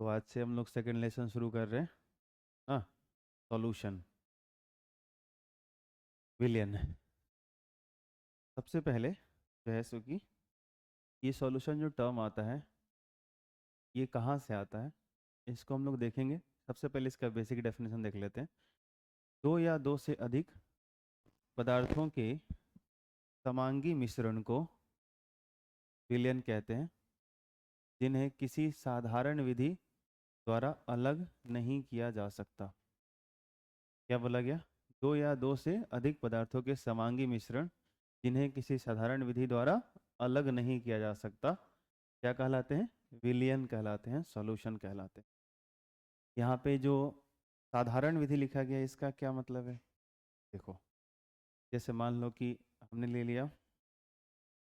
तो आज से हम लोग सेकंड लेसन शुरू कर रहे हैं। हाँ, सॉल्यूशन विलियन। सबसे पहले जो है सो कि ये सॉल्यूशन जो टर्म आता है ये कहाँ से आता है इसको हम लोग देखेंगे। सबसे पहले इसका बेसिक डेफिनेशन देख लेते हैं। दो या दो से अधिक पदार्थों के समांगी मिश्रण को विलियन कहते हैं, जिन्हें किसी साधारण विधि द्वारा अलग नहीं किया जा सकता। क्या बोला गया? दो या दो से अधिक पदार्थों के समांगी मिश्रण जिन्हें किसी साधारण विधि द्वारा अलग नहीं किया जा सकता क्या कहलाते हैं? विलियन कहलाते हैं, सॉल्यूशन कहलाते हैं। यहाँ पे जो साधारण विधि लिखा गया है, इसका क्या मतलब है? देखो, जैसे मान लो कि हमने ले लिया,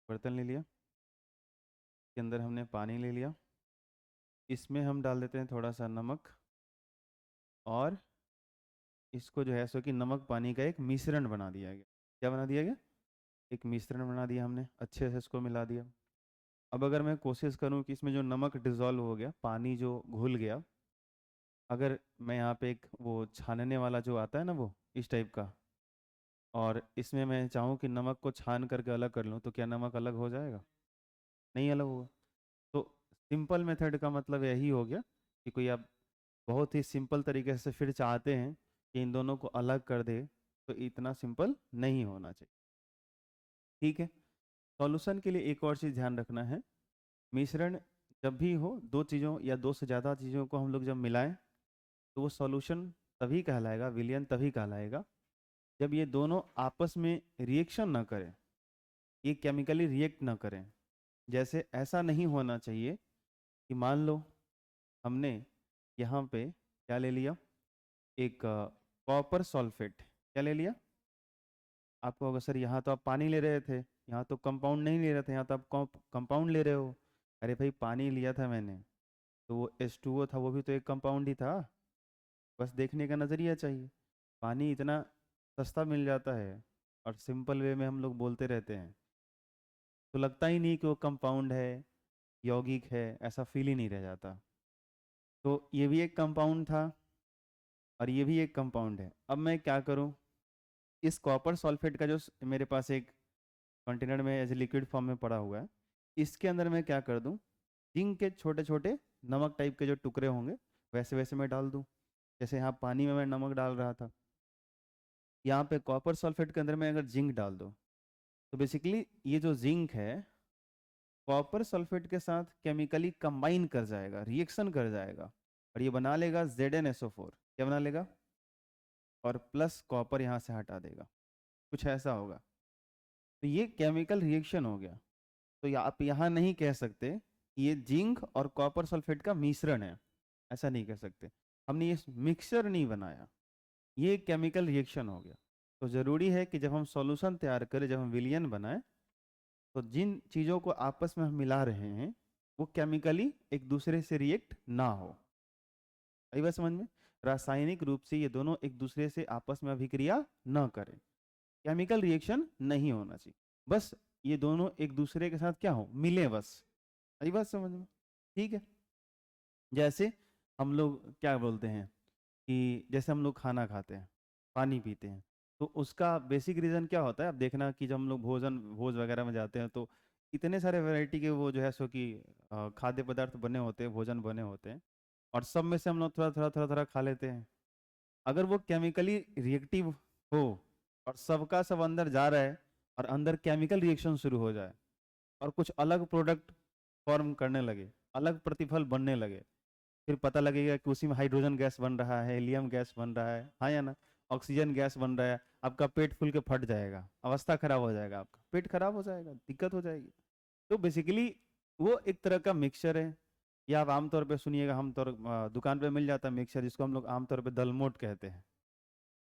बर्तन ले लिया, इसके अंदर हमने पानी ले लिया, इसमें हम डाल देते हैं थोड़ा सा नमक, और इसको जो है सो कि नमक पानी का एक मिश्रण बना दिया गया। क्या बना दिया गया? एक मिश्रण बना दिया हमने, अच्छे से इसको मिला दिया। अब अगर मैं कोशिश करूं कि इसमें जो नमक डिजॉल्व हो गया, पानी जो घुल गया, अगर मैं यहाँ पे एक वो छानने वाला जो आता है ना, वो इस टाइप का, और इसमें मैं चाहूँ कि नमक को छान करके अलग कर लूँ, तो क्या नमक अलग हो जाएगा? नहीं अलग होगा। तो सिंपल मेथड का मतलब यही हो गया कि कोई आप बहुत ही सिंपल तरीके से फिर चाहते हैं कि इन दोनों को अलग कर दे, तो इतना सिंपल नहीं होना चाहिए। ठीक है। सॉल्यूशन के लिए एक और चीज़ ध्यान रखना है, मिश्रण जब भी हो, दो चीज़ों या दो से ज़्यादा चीज़ों को हम लोग जब मिलाएं, तो वो सॉल्यूशन तभी कहलाएगा, विलियन तभी कहलाएगा, जब ये दोनों आपस में रिएक्शन ना करें, ये केमिकली रिएक्ट ना करें। जैसे ऐसा नहीं होना चाहिए कि मान लो हमने यहाँ पे क्या ले लिया, एक कॉपर सल्फेट। क्या ले लिया? आपको अगर सर यहाँ तो आप पानी ले रहे थे, यहाँ तो कंपाउंड नहीं ले रहे थे, यहाँ तो आप कंपाउंड ले रहे हो। अरे भाई, पानी लिया था मैंने, तो वो H2O था, वो भी तो एक कंपाउंड ही था। बस देखने का नज़रिया चाहिए। पानी इतना सस्ता मिल जाता है और सिंपल वे में हम लोग बोलते रहते हैं, तो लगता ही नहीं कि वो कंपाउंड है, यौगिक है, ऐसा फील ही नहीं रह जाता। तो ये भी एक कंपाउंड था और ये भी एक कंपाउंड है। अब मैं क्या करूं, इस कॉपर सल्फेट का जो मेरे पास एक कंटेनर में एज लिक्विड फॉर्म में पड़ा हुआ है, इसके अंदर मैं क्या कर दूं, जिंक के छोटे छोटे नमक टाइप के जो टुकड़े होंगे वैसे वैसे मैं डाल दूं। जैसे यहाँ पानी में मैं नमक डाल रहा था, यहाँ पे कॉपर सल्फेट के अंदर मैं अगर जिंक डाल दूं, तो बेसिकली ये जो जिंक है कॉपर सल्फेट के साथ केमिकली कंबाइन कर जाएगा, रिएक्शन कर जाएगा, और ये बना लेगा ZnSO4। क्या बना लेगा? और प्लस कॉपर यहाँ से हटा देगा, कुछ ऐसा होगा। तो ये केमिकल रिएक्शन हो गया। तो आप यहाँ नहीं कह सकते कि ये जिंक और कॉपर सल्फेट का मिश्रण है, ऐसा नहीं कह सकते। हमने ये मिक्सचर नहीं बनाया, ये केमिकल रिएक्शन हो गया। तो ज़रूरी है कि जब हम सॉल्यूशन तैयार करें, जब हम विलियन बनाएं, तो जिन चीज़ों को आपस में हम मिला रहे हैं वो केमिकली एक दूसरे से रिएक्ट ना हो। आई बात समझ में? रासायनिक रूप से ये दोनों एक दूसरे से आपस में अभिक्रिया न करें, केमिकल रिएक्शन नहीं होना चाहिए। बस ये दोनों एक दूसरे के साथ क्या हो, मिले बस। आई बात समझ में? ठीक है। जैसे हम लोग क्या बोलते हैं कि जैसे हम लोग खाना खाते हैं, पानी पीते हैं, तो उसका बेसिक रीज़न क्या होता है? अब देखना कि जब हम लोग भोज वगैरह में जाते हैं, तो इतने सारे वैरायटी के वो जो है सो कि खाद्य पदार्थ बने होते हैं, भोजन बने होते हैं, और सब में से हम लोग थोड़ा थोड़ा थोड़ा थोड़ा खा लेते हैं। अगर वो केमिकली रिएक्टिव हो और सबका सब अंदर जा रहा है और अंदर केमिकल रिएक्शन शुरू हो जाए और कुछ अलग प्रोडक्ट फॉर्म करने लगे, अलग प्रतिफल बनने लगे, फिर पता लगेगा कि उसी में हाइड्रोजन गैस बन रहा है, हीलियम गैस बन रहा है, हाँ या ना, ऑक्सीजन गैस बन रहा है। आपका पेट फूल के फट जाएगा, अवस्था खराब हो जाएगा, आपका पेट खराब हो जाएगा, दिक्कत हो जाएगी। तो बेसिकली वो एक तरह का मिक्सचर है। या आप आमतौर पे सुनिएगा, हम दुकान पे मिल जाता है मिक्सचर, जिसको हम लोग आमतौर पे दलमोट कहते हैं।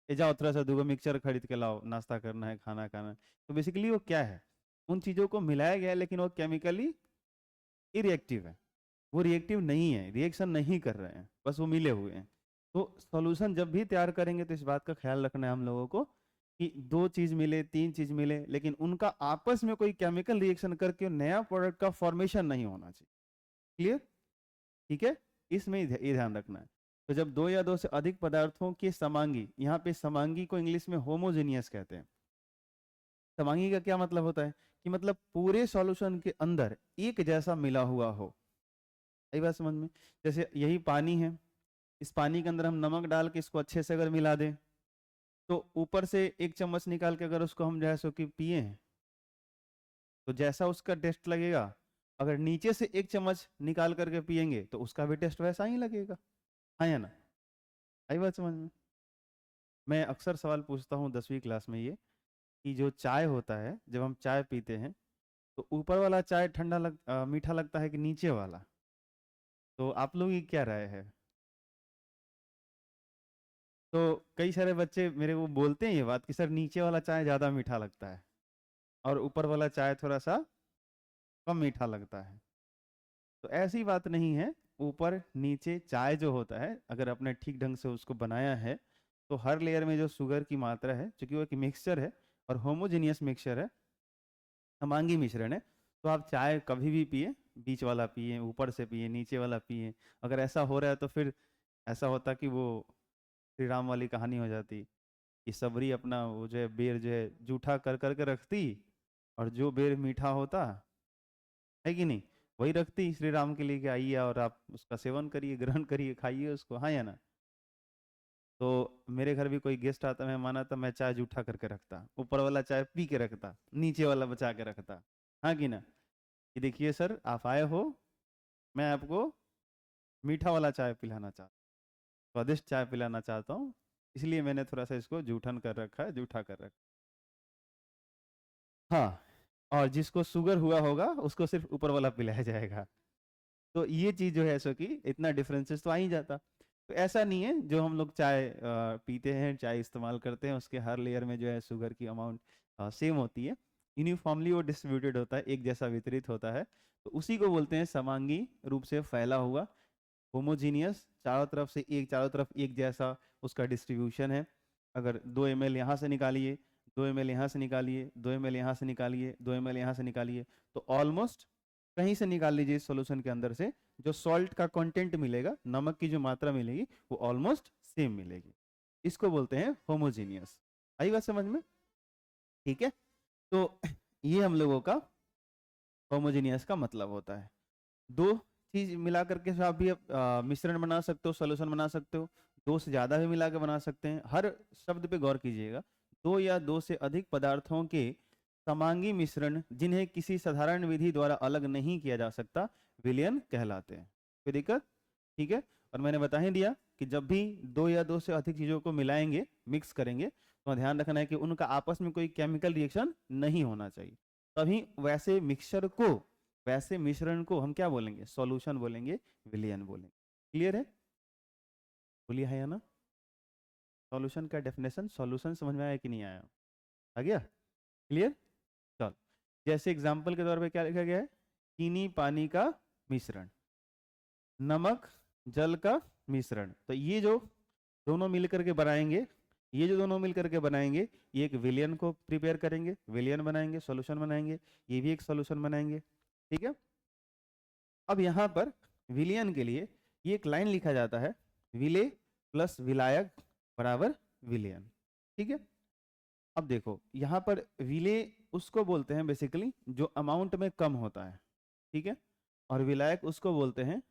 ये जाओ थोड़ा सा दूगो मिक्सचर खरीद के लाओ, नाश्ता करना है, खाना खाना है। तो बेसिकली वो क्या है, उन चीज़ों को मिलाया गया है, लेकिन वो केमिकली इरिएक्टिव है, वो रिएक्टिव नहीं है, रिएक्शन नहीं कर रहे हैं, बस वो मिले हुए हैं। तो सॉल्यूशन जब भी तैयार करेंगे तो इस बात का ख्याल रखना है हम लोगों को कि दो चीज मिले, तीन चीज मिले, लेकिन उनका आपस में कोई केमिकल रिएक्शन करके नया प्रोडक्ट का फॉर्मेशन नहीं होना चाहिए। क्लियर? ठीक है। इसमें ये ध्यान रखना है। तो जब दो या दो से अधिक पदार्थों के समांगी, यहाँ पे समांगी को इंग्लिश में होमोजेनियस कहते हैं। समांगी का क्या मतलब होता है कि मतलब पूरे सॉल्यूशन के अंदर एक जैसा मिला हुआ हो। सही बात समझ में? जैसे यही पानी है, इस पानी के अंदर हम नमक डाल के इसको अच्छे से अगर मिला दें, तो ऊपर से एक चम्मच निकाल के अगर उसको हम जैसे कि पिए हैं, तो जैसा उसका टेस्ट लगेगा, अगर नीचे से एक चम्मच निकाल करके पिएंगे तो उसका भी टेस्ट वैसा ही लगेगा। हाँ या ना? आई बात समझ में? मैं अक्सर सवाल पूछता हूँ 10वीं क्लास में ये, कि जो चाय होता है, जब हम चाय पीते हैं तो ऊपर वाला चाय मीठा लगता है कि नीचे वाला? तो आप लोगों की क्या राय है? तो कई सारे बच्चे मेरे को बोलते हैं ये बात कि सर नीचे वाला चाय ज़्यादा मीठा लगता है और ऊपर वाला चाय थोड़ा सा कम मीठा लगता है। तो ऐसी बात नहीं है। ऊपर नीचे चाय जो होता है, अगर आपने ठीक ढंग से उसको बनाया है, तो हर लेयर में जो शुगर की मात्रा है, चूंकि वो एक मिक्सचर है और होमोजेनियस मिक्सचर है, समांगी मिश्रण है, तो आप चाय कभी भी पिए, बीच वाला पिए, ऊपर से पिए, नीचे वाला पिए। अगर ऐसा हो रहा है तो फिर ऐसा होता कि वो श्री राम वाली कहानी हो जाती कि सबरी अपना वो जो है बेर जो है जूठा कर करके रखती, और जो बेर मीठा होता है कि नहीं, वही रखती श्री राम के लिए कि आइए और आप उसका सेवन करिए, ग्रहण करिए, खाइए उसको। हाँ या ना? तो मेरे घर भी कोई गेस्ट आता, मेहमान आता, मैं चाय जूठा करके रखता, ऊपर वाला चाय पी के रखता, नीचे वाला बचा के रखता। हाँ कि ना? कि देखिए सर, आप आए हो, मैं आपको मीठा वाला चाय पिलाना चाहता हूँ, स्वादिष्ट चाय पिलाना चाहता हूँ, इसलिए मैंने थोड़ा सा इसको जूठन कर रखा है, जूठा कर रखा है। हाँ, और जिसको शुगर हुआ होगा उसको सिर्फ ऊपर वाला पिलाया जाएगा। तो ये चीज जो है सो कि इतना डिफरेंसेस तो आ ही जाता। तो ऐसा नहीं है, जो हम लोग चाय पीते हैं, चाय इस्तेमाल करते हैं, उसके हर लेयर में जो है शुगर की अमाउंट सेम होती है, यूनिफॉर्मली वो डिस्ट्रीब्यूटेड होता है, एक जैसा वितरित होता है। तो उसी को बोलते हैं समांगी रूप से फैला हुआ, होमोजीनियस, चारों तरफ एक जैसा उसका डिस्ट्रीब्यूशन है। अगर 2 ml यहाँ से निकालिए, 2 ml यहाँ से निकालिए, 2 ml यहाँ से निकालिए, 2 ml यहाँ से निकालिए, तो ऑलमोस्ट कहीं से निकाल लीजिए इस सॉल्यूशन के अंदर से, जो सॉल्ट का कंटेंट मिलेगा, नमक की जो मात्रा मिलेगी, वो ऑलमोस्ट सेम मिलेगी। इसको बोलते हैं होमोजीनियस। आई बात समझ में? ठीक है। तो ये हम लोगों का होमोजीनियस का मतलब होता है। दो चीज मिला करके आप भी मिश्रण बना सकते हो, सॉल्यूशन बना सकते हो, दो से ज्यादा भी मिला के बना सकते हैं। हर शब्द पे गौर कीजिएगा। दो या दो से अधिक पदार्थों के समांगी मिश्रण जिन्हें किसी साधारण विधि द्वारा अलग नहीं किया जा सकता, विलयन कहलाते हैं। कोई दिक्कत? ठीक है। और मैंने बता ही दिया कि जब भी दो या दो से अधिक चीजों को मिलाएंगे, मिक्स करेंगे, तो ध्यान रखना है कि उनका आपस में कोई केमिकल रिएक्शन नहीं होना चाहिए। तभी वैसे मिश्रण को हम क्या बोलेंगे? सॉल्यूशन बोलेंगे, विलयन बोलेंगे। क्लियर है? बोलिए है या ना? सॉल्यूशन का डेफिनेशन, सॉल्यूशन समझ में आया कि नहीं आया? आ गया? क्लियर? चल, जैसे एग्जांपल के तौर पे क्या लिखा गया है? चीनी पानी का मिश्रण, नमक जल का मिश्रण। तो ये जो दोनों मिलकर के बनाएंगे, ये एक विलयन को प्रिपेयर करेंगे, विलयन बनाएंगे, सॉल्यूशन बनाएंगे, ये भी एक सॉल्यूशन बनाएंगे। ठीक है। अब यहाँ पर विलयन के लिए ये एक लाइन लिखा जाता है, विले प्लस विलायक बराबर विलयन। ठीक है। अब देखो यहाँ पर विले उसको बोलते हैं बेसिकली जो अमाउंट में कम होता है, ठीक है, और विलायक उसको बोलते हैं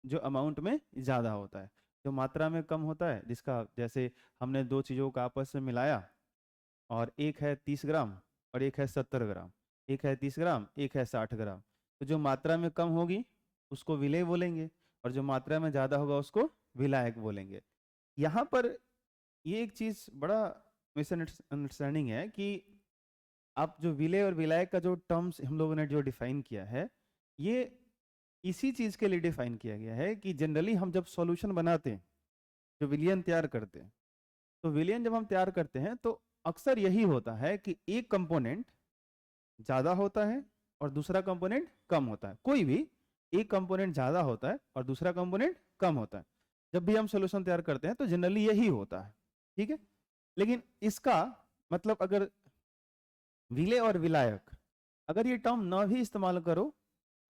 जो अमाउंट में ज्यादा होता है, जो मात्रा में कम होता है। जिसका जैसे हमने दो चीजों को आपस में मिलाया, और एक है 30 ग्राम और एक है 70 ग्राम, एक है 30 ग्राम, एक है 60 ग्राम, तो जो मात्रा में कम होगी उसको विलेय बोलेंगे, और जो मात्रा में ज्यादा होगा उसको विलायक बोलेंगे। यहाँ पर ये एक चीज बड़ा मिसअंडरस्टैंडिंग है कि आप जो विलेय और विलायक का जो टर्म्स हम लोगों ने जो डिफाइन किया है, ये इसी चीज के लिए डिफाइन किया गया है कि जनरली हम जब सॉल्यूशन बनाते हैं, जो विलियन तैयार करते हैं, तो विलियन जब हम तैयार करते हैं तो अक्सर यही होता है कि एक कंपोनेंट ज्यादा होता है और दूसरा कंपोनेंट कम होता है। कोई भी एक कंपोनेंट ज्यादा होता है और दूसरा कंपोनेंट कम होता है। जब भी हम सॉल्यूशन तैयार करते हैं तो जनरली यही होता है। ठीक है। लेकिन इसका मतलब अगर विलेय और विलायक, अगर ये टर्म ना भी इस्तेमाल करो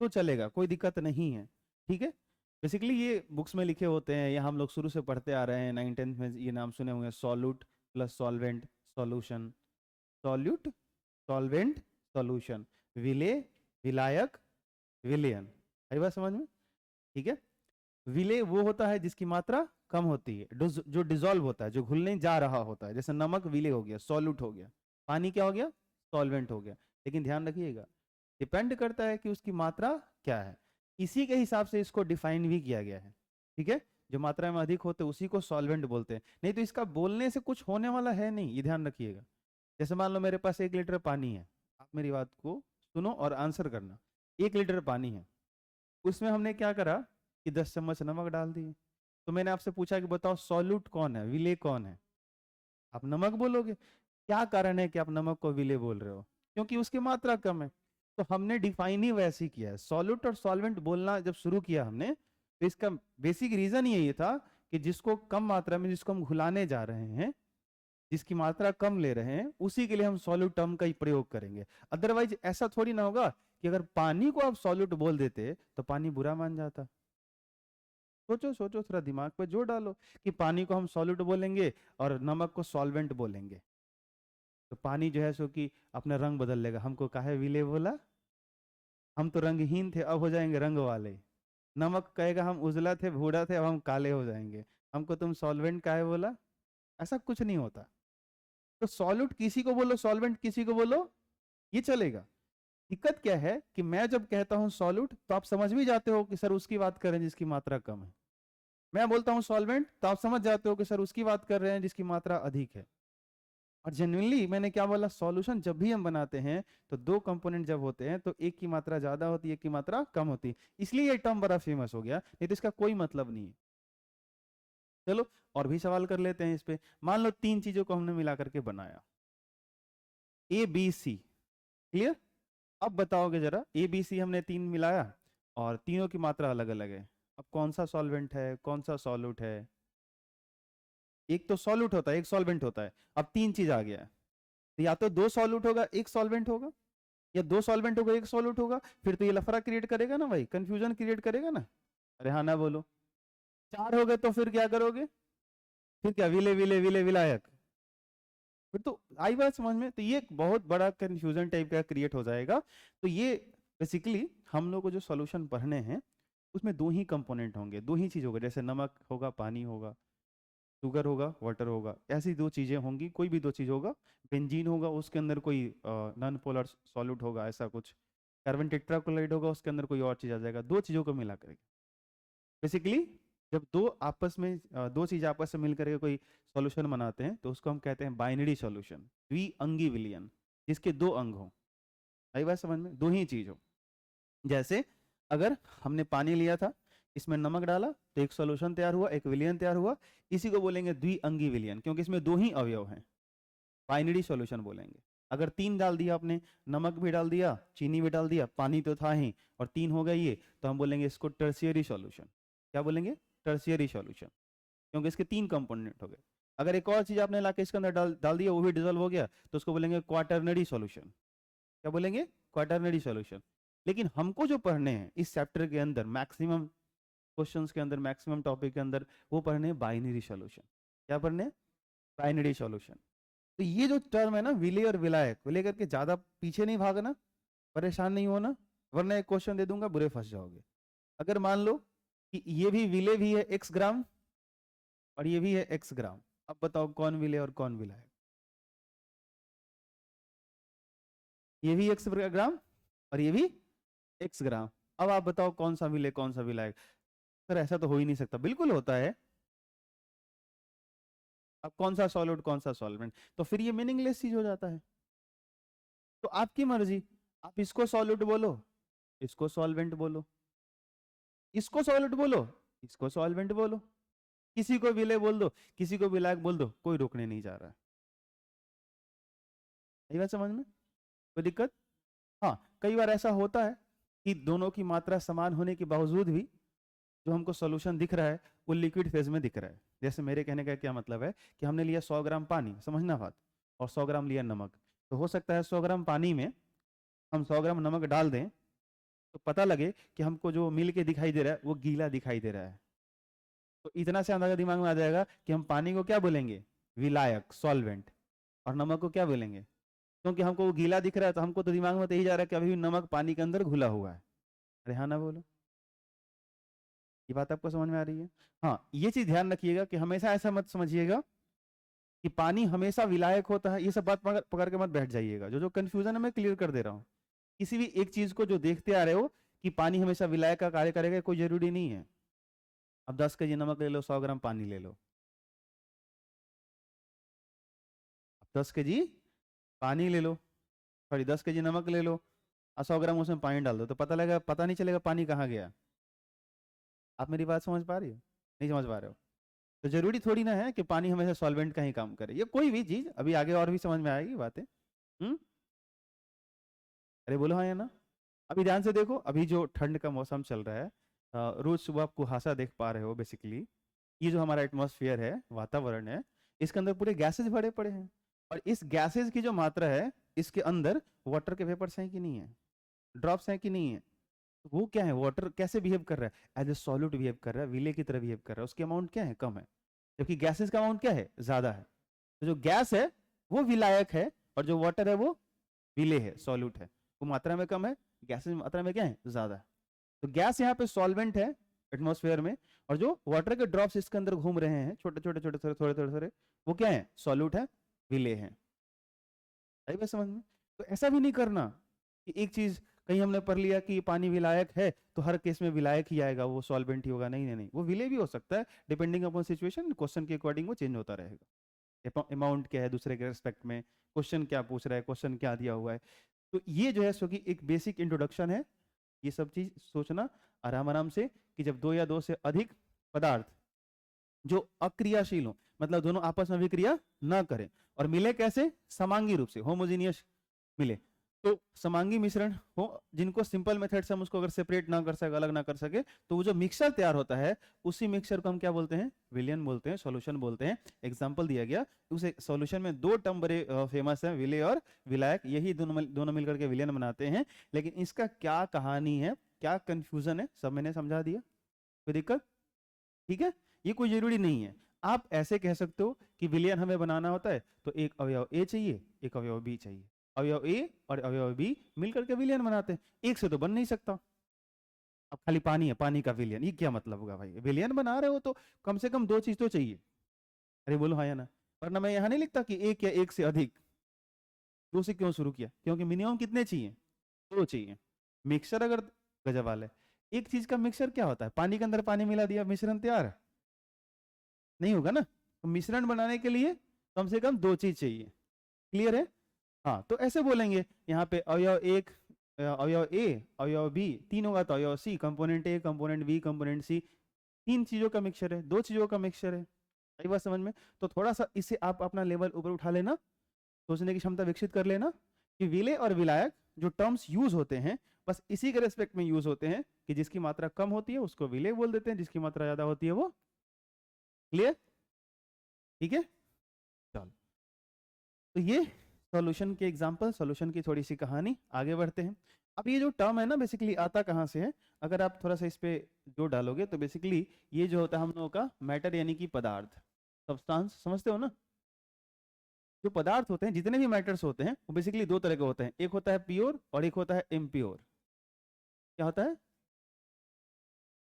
तो चलेगा, कोई दिक्कत नहीं है। ठीक है। बेसिकली ये बुक्स में लिखे होते हैं, या हम लोग शुरू से पढ़ते आ रहे हैं, 9th 10th में ये नाम सुने हुए हैं, solute plus solvent solution, solute solvent solution, विलेय विलायक विलयन। आई बात समझ में? ठीक है। विलेय वो होता है जिसकी मात्रा कम होती है, जो डिजोल्व होता है, जो घुलने जा रहा होता है, जैसे नमक विलेय हो गया, सॉल्यूट हो गया, पानी क्या हो गया, सॉल्वेंट हो गया। लेकिन ध्यान रखिएगा, डिपेंड करता है कि उसकी मात्रा क्या है, इसी के हिसाब से इसको डिफाइन भी किया गया है। ठीक है, जो मात्रा में अधिक होते हैं उसी को सॉल्वेंट बोलते हैं, नहीं तो इसका बोलने से कुछ होने वाला है नहीं, ये ध्यान रखिएगा। जैसे मान लो मेरे पास 1 लीटर पानी है, आप मेरी बात को सुनो और आंसर करना। 1 लीटर पानी है, उसमें हमने क्या करा कि 10 चम्मच नमक डाल दिए। तो मैंने आपसे पूछा कि बताओ सॉल्यूट कौन है, विलेय कौन है? आप नमक बोलोगे। क्या कारण है कि आप नमक को विलेय बोल रहे हो? क्योंकि उसकी मात्रा कम है। तो हमने डिफाइन ही वैसे ही किया है। सॉल्यूट और सॉल्वेंट बोलना जब शुरू किया हमने, तो इसका बेसिक रीजन यही था कि जिसको कम मात्रा में, जिसको हम घुलाने जा रहे हैं, जिसकी मात्रा कम ले रहे हैं, उसी के लिए हम सॉल्यूट टर्म का ही प्रयोग करेंगे। अदरवाइज ऐसा थोड़ी ना होगा कि अगर पानी को आप सॉल्यूट बोल देते तो पानी बुरा मान जाता। सोचो सोचो, थोड़ा दिमाग पे जोर डालो कि पानी को हम सॉल्यूट बोलेंगे और नमक को सॉल्वेंट बोलेंगे, तो पानी जो है सो कि अपना रंग बदल लेगा। हमको काहे विले बोला? हम तो रंगहीन थे, अब हो जाएंगे रंग वाले। नमक कहेगा हम उजला थे, भूरा थे, अब हम काले हो जाएंगे। हमको तुम सॉल्वेंट काहे बोला? ऐसा कुछ नहीं होता। तो सॉल्यूट किसी को बोलो, सॉल्वेंट किसी को बोलो, ये चलेगा। दिक्कत क्या है कि मैं जब कहता हूं सॉल्यूट तो आप समझ भी जाते हो कि सर उसकी बात कर रहे हैं जिसकी मात्रा कम है। मैं बोलता हूं सॉल्वेंट तो आप समझ जाते हो कि सर उसकी बात कर रहे हैं जिसकी मात्रा अधिक है। और जेन्युइनली मैंने क्या बोला, सॉल्यूशन जब भी हम बनाते हैं तो दो कंपोनेंट जब होते हैं तो एक की मात्रा ज्यादा होती है, एक की मात्रा कम होती है, इसलिए ये टर्म बड़ा फेमस हो गया, नहीं तो इसका कोई मतलब नहीं है। चलो और भी सवाल कर लेते हैं इस पे। मान लो 3 चीजों को हमने मिला करके बनाया, ए बी सी। क्लियर? अब बताओगे जरा, ए बी सी हमने 3 मिलाया और तीनों की मात्रा अलग अलग है। अब कौन सा सॉल्वेंट है, कौन सा सॉल्यूट है? एक तो सॉल्यूट होता है, एक सॉल्वेंट होता है। अब 3 चीज आ गया है, तो या तो 2 सॉल्यूट होगा, एक सॉल्वेंट होगा, या 2 सॉल्वेंट होगा, एक सॉल्यूट होगा। फिर तो ये लफड़ा क्रिएट करेगा ना भाई, कंफ्यूजन क्रिएट करेगा ना। अरे हाँ ना बोलो। 4 हो गए तो फिर क्या करोगे? फिर क्या, विले विले विले विलायक? फिर तो आई बात समझ में? तो ये एक बहुत बड़ा कंफ्यूजन टाइप का क्रिएट हो जाएगा। तो ये बेसिकली हम लोग को जो सॉल्यूशन पढ़ने हैं उसमें 2 ही कंपोनेंट होंगे, 2 ही चीज होगा, जैसे नमक होगा, पानी होगा, शुगर होगा, वाटर होगा, ऐसी 2 चीजें होंगी, कोई भी 2 चीज होगा। बेंजीन होगा, उसके अंदर कोई नॉन पोलर सॉल्यूट होगा, ऐसा कुछ। कार्बन टेट्राक्लोराइड होगा, उसके अंदर कोई और चीज आ जाएगा, 2 चीजों को मिला करके। बेसिकली जब दो चीज आपस में मिलकर के कोई सॉल्यूशन बनाते हैं तो उसको हम कहते हैं बाइनरी सॉल्यूशन, द्विअंगी विलयन, जिसके 2 अंग हो। आई बात समझ में? 2 ही चीज हो। जैसे अगर हमने पानी लिया था, इसमें नमक डाला तो एक सॉल्यूशन तैयार हुआ, एक विलयन तैयार हुआ, इसी को बोलेंगे द्विअंगी विलयन, क्योंकि इसमें 2 ही अवयव हैं, बाइनरी सॉल्यूशन बोलेंगे। अगर 3 डाल दिया आपने, नमक भी डाल दिया, चीनी भी डाल दिया, पानी तो था ही, और 3 हो गया ये, तो हम बोलेंगे इसको टर्शियरी सॉल्यूशन। क्या बोलेंगे? टर्शियरी सॉल्यूशन, क्योंकि इसके 3 कंपोनेंट हो गए। अगर एक और चीज आपने लाके इसके अंदर डाल डाल दिया, वो भी डिजोल्व हो गया, तो उसको बोलेंगे क्वाटरनरी सॉल्यूशन। क्या बोलेंगे? Quaternary solution. लेकिन हमको जो पढ़ने हैं इस चैप्टर के अंदर, मैक्सिमम क्वेश्चंस के अंदर, मैक्सिमम टॉपिक के अंदर, वो पढ़ने हैं बाइनरी सॉल्यूशन। क्या पढ़ने हैं? Binary solution. तो ये जो टर्म है ना, विलेय और विलायक, विलेय करके ज्यादा पीछे नहीं भागना, परेशान नहीं होना, वरना एक क्वेश्चन दे दूंगा, बुरे फंस जाओगे। अगर मान लो कि ये भी विलेय भी है x ग्राम और ये भी है x ग्राम, अब बताओ कौन विलेय और कौन विलायक? ये भी x ग्राम और ये भी x ग्राम। अब आप बताओ कौन सा विलेय कौन सा विलायक? सर ऐसा तो हो ही नहीं सकता। बिल्कुल होता है। अब कौन सा सॉल्यूट कौन सा सॉल्वेंट, तो फिर ये मीनिंगलेस चीज हो जाता है। तो आपकी मर्जी, आप इसको सॉल्यूट बोलो, इसको सॉल्वेंट बोलो, इसको सॉल्यूट बोलो, इसको सॉल्वेंट बोलो, किसी को विलेय बोल दो, किसी को विलायक बोल दो, कोई रोकने नहीं जा रहा है। यही बात समझ में? कोई दिक्कत? हाँ, कई बार ऐसा होता है कि दोनों की मात्रा समान होने के बावजूद भी जो हमको सॉल्यूशन दिख रहा है वो लिक्विड फेज में दिख रहा है। जैसे मेरे कहने का क्या मतलब है कि हमने लिया 100 ग्राम पानी, समझना बात, और 100 ग्राम लिया नमक। तो हो सकता है 100 ग्राम पानी में हम 100 ग्राम नमक डाल दें, तो तो पता लगे कि हमको जो मिल के दिखाई दे रहा है वो गीला दिखाई दे रहा है, तो इतना से अंदाजा दिमाग में आ जाएगा कि हम पानी को क्या बोलेंगे, विलायक, सॉल्वेंट, और नमक को क्या बोलेंगे, क्योंकि हमको वो गीला दिख रहा है तो हमको तो दिमाग में तो यही जा रहा है कि अभी भी नमक पानी के अंदर घुला हुआ है। अरे हाँ ना बोलो, ये बात आपको समझ में आ रही है? हाँ, ये चीज ध्यान रखिएगा कि हमेशा ऐसा मत समझिएगा कि पानी हमेशा विलायक होता है, ये सब बात पकड़ पकड़ के मत बैठ जाइएगा। जो जो कंफ्यूजन है मैं क्लियर कर दे रहा हूँ। किसी भी एक चीज को जो देखते आ रहे हो कि पानी हमेशा विलायक का कार्य करेगा, कोई जरूरी नहीं है। अब 10 केजी नमक ले लो, 100 ग्राम पानी ले लो, 10 केजी पानी ले लो, सॉरी 10 केजी नमक ले लो और 100 ग्राम उसमें पानी डाल दो, तो पता नहीं चलेगा पानी कहाँ गया। आप मेरी बात समझ पा रही हो? नहीं समझ पा रहे हो? तो जरूरी थोड़ी ना है कि पानी हमेशा सॉल्वेंट का ही काम करे, ये कोई भी चीज अभी आगे और भी समझ में आएगी बातें। अरे बोलो हाँ या ना। अभी ध्यान से देखो, अभी जो ठंड का मौसम चल रहा है, रोज सुबह आप कुहासा देख पा रहे हो। बेसिकली ये जो हमारा एटमॉस्फेयर है, वातावरण है, इसके अंदर पूरे गैसेज भरे पड़े हैं, और इस गैसेज की जो मात्रा है, इसके अंदर वाटर के वेपर्स हैं कि नहीं है, ड्रॉप्स हैं कि नहीं है। वो क्या है, वाटर कैसे बिहेव कर रहा है, एज ए सॉल्यूट बिहेव कर रहा है, विले की तरह बिहेव कर रहा है, उसकी अमाउंट क्या है, कम है, जबकि गैसेज का अमाउंट क्या है, ज्यादा है। तो जो गैस है वो विलायक है, और जो वाटर है वो विले है, सॉल्यूट है। वो मात्रा में कम है, गैसेज मात्रा में क्या है, ज्यादा है। तो गैस यहाँ पे सॉल्वेंट है एटमॉस्फेयर में, और जो वाटर के ड्रॉप्स इसके अंदर घूम रहे हैं, छोटे छोटे छोटे थोड़े थोड़े थोड़े थोड़े, वो क्या है, सॉल्यूट है, विले है। आई बात समझ में? तो ऐसा भी नहीं करना कि एक चीज कहीं हमने पढ़ लिया कि पानी विलायक है तो हर केस में विलायक ही आएगा, वो सॉल्वेंट ही होगा। नहीं नहीं नहीं, वो विले भी हो सकता है, डिपेंडिंग अपॉन सिचुएशन, क्वेश्चन के अकॉर्डिंग वो चेंज होता रहेगा। अमाउंट क्या है दूसरे के रिस्पेक्ट में, क्वेश्चन क्या पूछ रहा है, क्वेश्चन क्या दिया हुआ है। तो ये जो है सो कि एक बेसिक इंट्रोडक्शन है। ये सब चीज सोचना आराम आराम से कि जब दो या दो से अधिक पदार्थ जो अक्रियाशील हो, मतलब दोनों आपस में अभिक्रिया ना करें, और मिले कैसे, समांगी रूप से, होमोजीनियस मिले, तो समांगी मिश्रण हो, जिनको सिंपल मेथड से हम उसको अगर सेपरेट ना कर सके, अलग ना कर सके, तो वो जो मिक्सचर तैयार होता है, उसी मिक्सचर को हम क्या बोलते हैं, विलयन बोलते हैं, सॉल्यूशन बोलते हैं। एग्जांपल दिया गया, उसे सॉल्यूशन में दो टर्म बड़े फेमस हैं, विले और विलायक, यही दोनों मिलकर के विलयन बनाते हैं। लेकिन इसका क्या कहानी है, क्या कंफ्यूजन है, सब मैंने समझा दिया, कोई दिक्कत? ठीक है, ये कोई जरूरी नहीं है। आप ऐसे कह सकते हो कि विलयन हमें बनाना होता है तो एक अवयव ए चाहिए, एक अवयव बी चाहिए, अवयव ए और अवयव बी मिलकर के विलयन बनाते हैं, एक से तो बन नहीं सकता। अब खाली पानी है, पानी का विलयन, ये क्या मतलब होगा भाई, विलयन बना रहे हो तो कम से कम दो चीज तो चाहिए। अरे बोलो हाँ या ना। वरना मैं यहाँ नहीं लिखता कि एक या एक से अधिक, दो से क्यों शुरू किया, क्योंकि मिनिमम कितने चाहिए, दो चाहिए। मिक्सर अगर गजब वाला है, एक चीज का मिक्सर क्या होता है, पानी के अंदर पानी मिला दिया, मिश्रण तैयार नहीं होगा ना। तो मिश्रण बनाने के लिए कम से कम दो चीज चाहिए। क्लियर है? हाँ, तो ऐसे बोलेंगे यहाँ पे अवयव एक, अवयव ए, अवयव बी, तीन होगा तो अवयव C, component A, component B, component C, तीन चीजों का मिक्सचर है, दो चीजों का मिक्सचर है। सही बात समझ में? तो थोड़ा सा इससे आप अपना लेवल ऊपर उठा लेना, सोचने की क्षमता विकसित कर लेना कि विले और विलायक जो टर्म्स यूज होते हैं, बस इसी के रेस्पेक्ट में यूज होते हैं कि जिसकी मात्रा कम होती है उसको विले बोल देते हैं, जिसकी मात्रा ज्यादा होती है वो। क्लियर? ठीक है, चलो। तो ये सॉल्यूशन के एग्जांपल, सॉल्यूशन की थोड़ी सी कहानी, आगे बढ़ते हैं। अब ये जो टर्म है ना, बेसिकली आता कहाँ से है, अगर आप थोड़ा सा इस पे जोर डालोगे तो बेसिकली ये जो होता है हम लोगों का मैटर, यानी कि पदार्थ, सब्सटेंस, समझते हो ना। जो पदार्थ होते हैं, जितने भी मैटर्स होते हैं, वो बेसिकली दो तरह के होते हैं, एक होता है प्योर और एक होता है इम्प्योर। क्या होता है?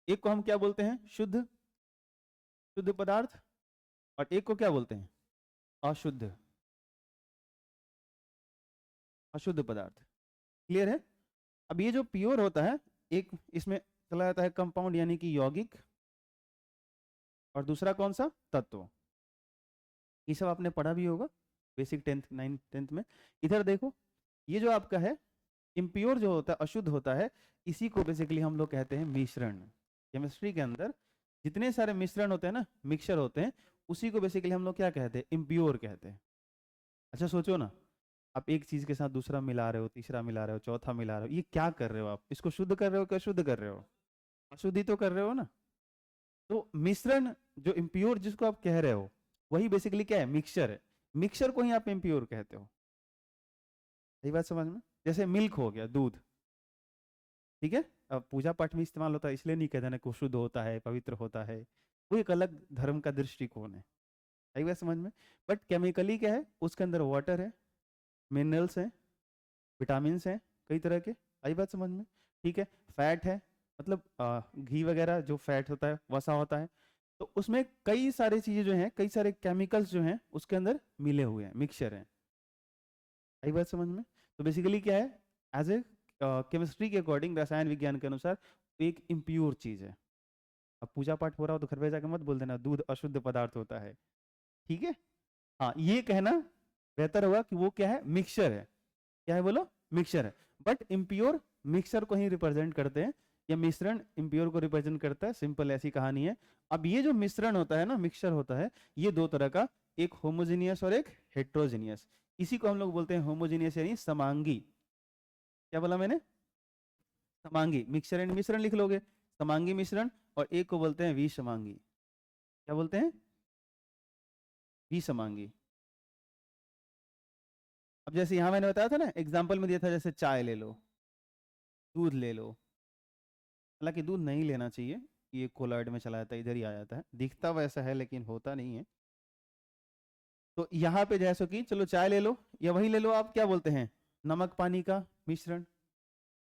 एक को हम क्या बोलते हैं, शुद्ध, शुद्ध पदार्थ, और एक को क्या बोलते हैं, अशुद्ध, अशुद्ध पदार्थ। क्लियर है? अब ये जो प्योर होता है, एक इसमें चला जाता है कंपाउंड यानी कि यौगिक, और दूसरा कौन सा, तत्व। ये सब आपने पढ़ा भी होगा बेसिक 10th 9th 10th में। इधर देखो, ये जो आपका है इम्प्योर जो होता है, अशुद्ध होता है, इसी को बेसिकली हम लोग कहते हैं मिश्रण। केमिस्ट्री के अंदर जितने सारे मिश्रण होते हैं ना, मिक्सचर होते हैं, उसी को बेसिकली हम लोग क्या कहते हैं, इम्प्योर कहते हैं। अच्छा सोचो ना, आप एक चीज के साथ दूसरा मिला रहे हो, तीसरा मिला रहे हो, चौथा मिला रहे हो, ये क्या कर रहे हो आप, इसको शुद्ध कर रहे हो क्या शुद्ध कर रहे हो, अशुद्धि तो कर रहे हो ना। तो मिश्रण जो इम्प्योर जिसको आप कह रहे हो, वही बेसिकली क्या है, मिक्सचर है। मिक्सचर को ही आप इम्प्योर कहते हो। सही बात समझ में? जैसे मिल्क हो गया, दूध, ठीक है। अब पूजा पाठ में इस्तेमाल होता है, इसलिए नहीं कहते ना कि वो शुद्ध होता है, पवित्र होता है, वो एक अलग धर्म का दृष्टिकोण है। आई बात समझ में? बट केमिकली क्या है, उसके अंदर वाटर है, मिनरल्स हैं, विटामिन हैं कई तरह के। आई बात समझ में? ठीक है। फैट है, मतलब घी वगैरह जो फैट होता है, वसा होता है, तो उसमें कई सारी चीजें जो हैं, कई सारे केमिकल्स जो हैं उसके अंदर मिले हुए हैं, मिक्सचर हैं। आई बात समझ में? तो बेसिकली क्या है, एज ए केमिस्ट्री के अकॉर्डिंग, रसायन विज्ञान के अनुसार एक इम्प्योर चीज है। अब पूजा पाठ हो रहा हो तो घर पे जाकर मत बोल देना दूध अशुद्ध पदार्थ होता है, ठीक है। हाँ, ये कहना बेहतर होगा कि वो क्या है, मिक्सचर है। क्या है बोलो? मिक्सचर है। बट इम्प्योर मिक्सचर को ही रिप्रेजेंट करते हैं, या मिश्रण इम्प्योर को रिप्रेजेंट करता है, सिंपल ऐसी कहानी है। अब ये जो मिश्रण होता है ना, मिक्सचर होता है, ये दो तरह का, एक होमोजीनियस और एक हेट्रोजीनियस। इसी को हम लोग बोलते हैं होमोजीनियस यानी समांगी। क्या बोला मैंने? समांगी। मिक्सचर एंड मिश्रण लिख लोगे, समांगी मिश्रण, और एक को बोलते हैं विषमांगी। क्या बोलते हैं? विषमांगी। अब जैसे यहां मैंने बताया था ना, एग्जाम्पल में दिया था, जैसे चाय ले लो, दूध ले लो। हालांकि दूध नहीं लेना चाहिए, ये कोलॉइड में चला जाता है, इधर ही आ जाता है, दिखता वैसा है लेकिन होता नहीं है। तो यहाँ पे जैसे कि चलो चाय ले लो, या वही ले लो आप, क्या बोलते हैं, नमक पानी का मिश्रण,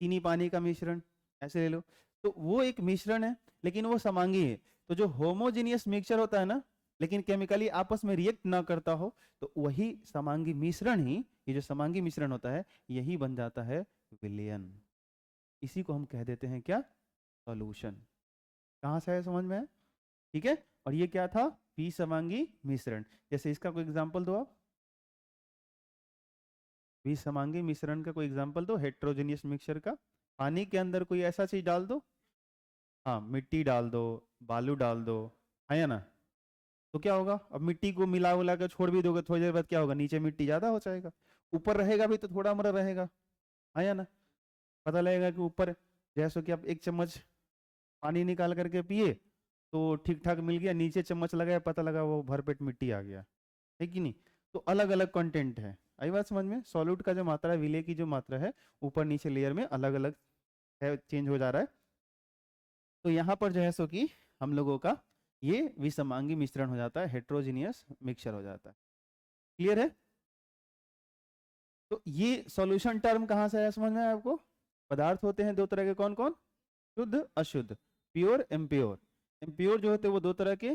चीनी पानी का मिश्रण, ऐसे ले लो। तो वो एक मिश्रण है, लेकिन वो समांगी है। तो जो होमोजीनियस मिक्सचर होता है ना, लेकिन केमिकली आपस में रिएक्ट ना करता हो, तो वही समांगी मिश्रण ही, ये जो समांगी मिश्रण होता है, यही बन जाता है विलयन। इसी को हम कह देते हैं क्या, सॉल्यूशन। कहाँ से है, समझ में है? ठीक है। और ये क्या था, विसमांगी मिश्रण। जैसे इसका कोई एग्जांपल दो आप, विसमांगी मिश्रण का कोई एग्जांपल दो, हेट्रोजेनियस मिक्सचर का। पानी के अंदर कोई ऐसा चीज डाल दो, हाँ, मिट्टी डाल दो, बालू डाल दो, है या ना? तो क्या होगा, अब मिट्टी को मिला उला कर छोड़ भी दोगे, थोड़ी देर बाद क्या होगा, नीचे मिट्टी ज्यादा हो जाएगा, ऊपर रहेगा भी तो थोड़ा मोड़ा रहेगा, है या ना? पता लगेगा कि ऊपर, जैसे कि आप एक चम्मच पानी निकाल करके पिए तो ठीक ठाक मिल गया, नीचे चम्मच लगाया, पता लगा वो भरपेट मिट्टी आ गया, है कि नहीं? तो अलग अलग कंटेंट है। आई बात समझ में? सॉल्यूट का जो मात्रा है, विलय की जो मात्रा है, ऊपर नीचे लेयर में अलग अलग है, चेंज हो जा रहा है। तो यहाँ पर जो है सो कि हम लोगों का ये विसमांगी मिश्रण हो जाता है, हेट्रोजीनियस मिक्सचर हो जाता है। क्लियर है? तो ये सॉल्यूशन टर्म कहाँ से आया, समझ में आया आपको? पदार्थ होते हैं दो तरह के, कौन कौन? शुद्ध अशुद्ध, प्योर इम्प्योर। इम्प्योर जो होते हैं वो दो तरह के,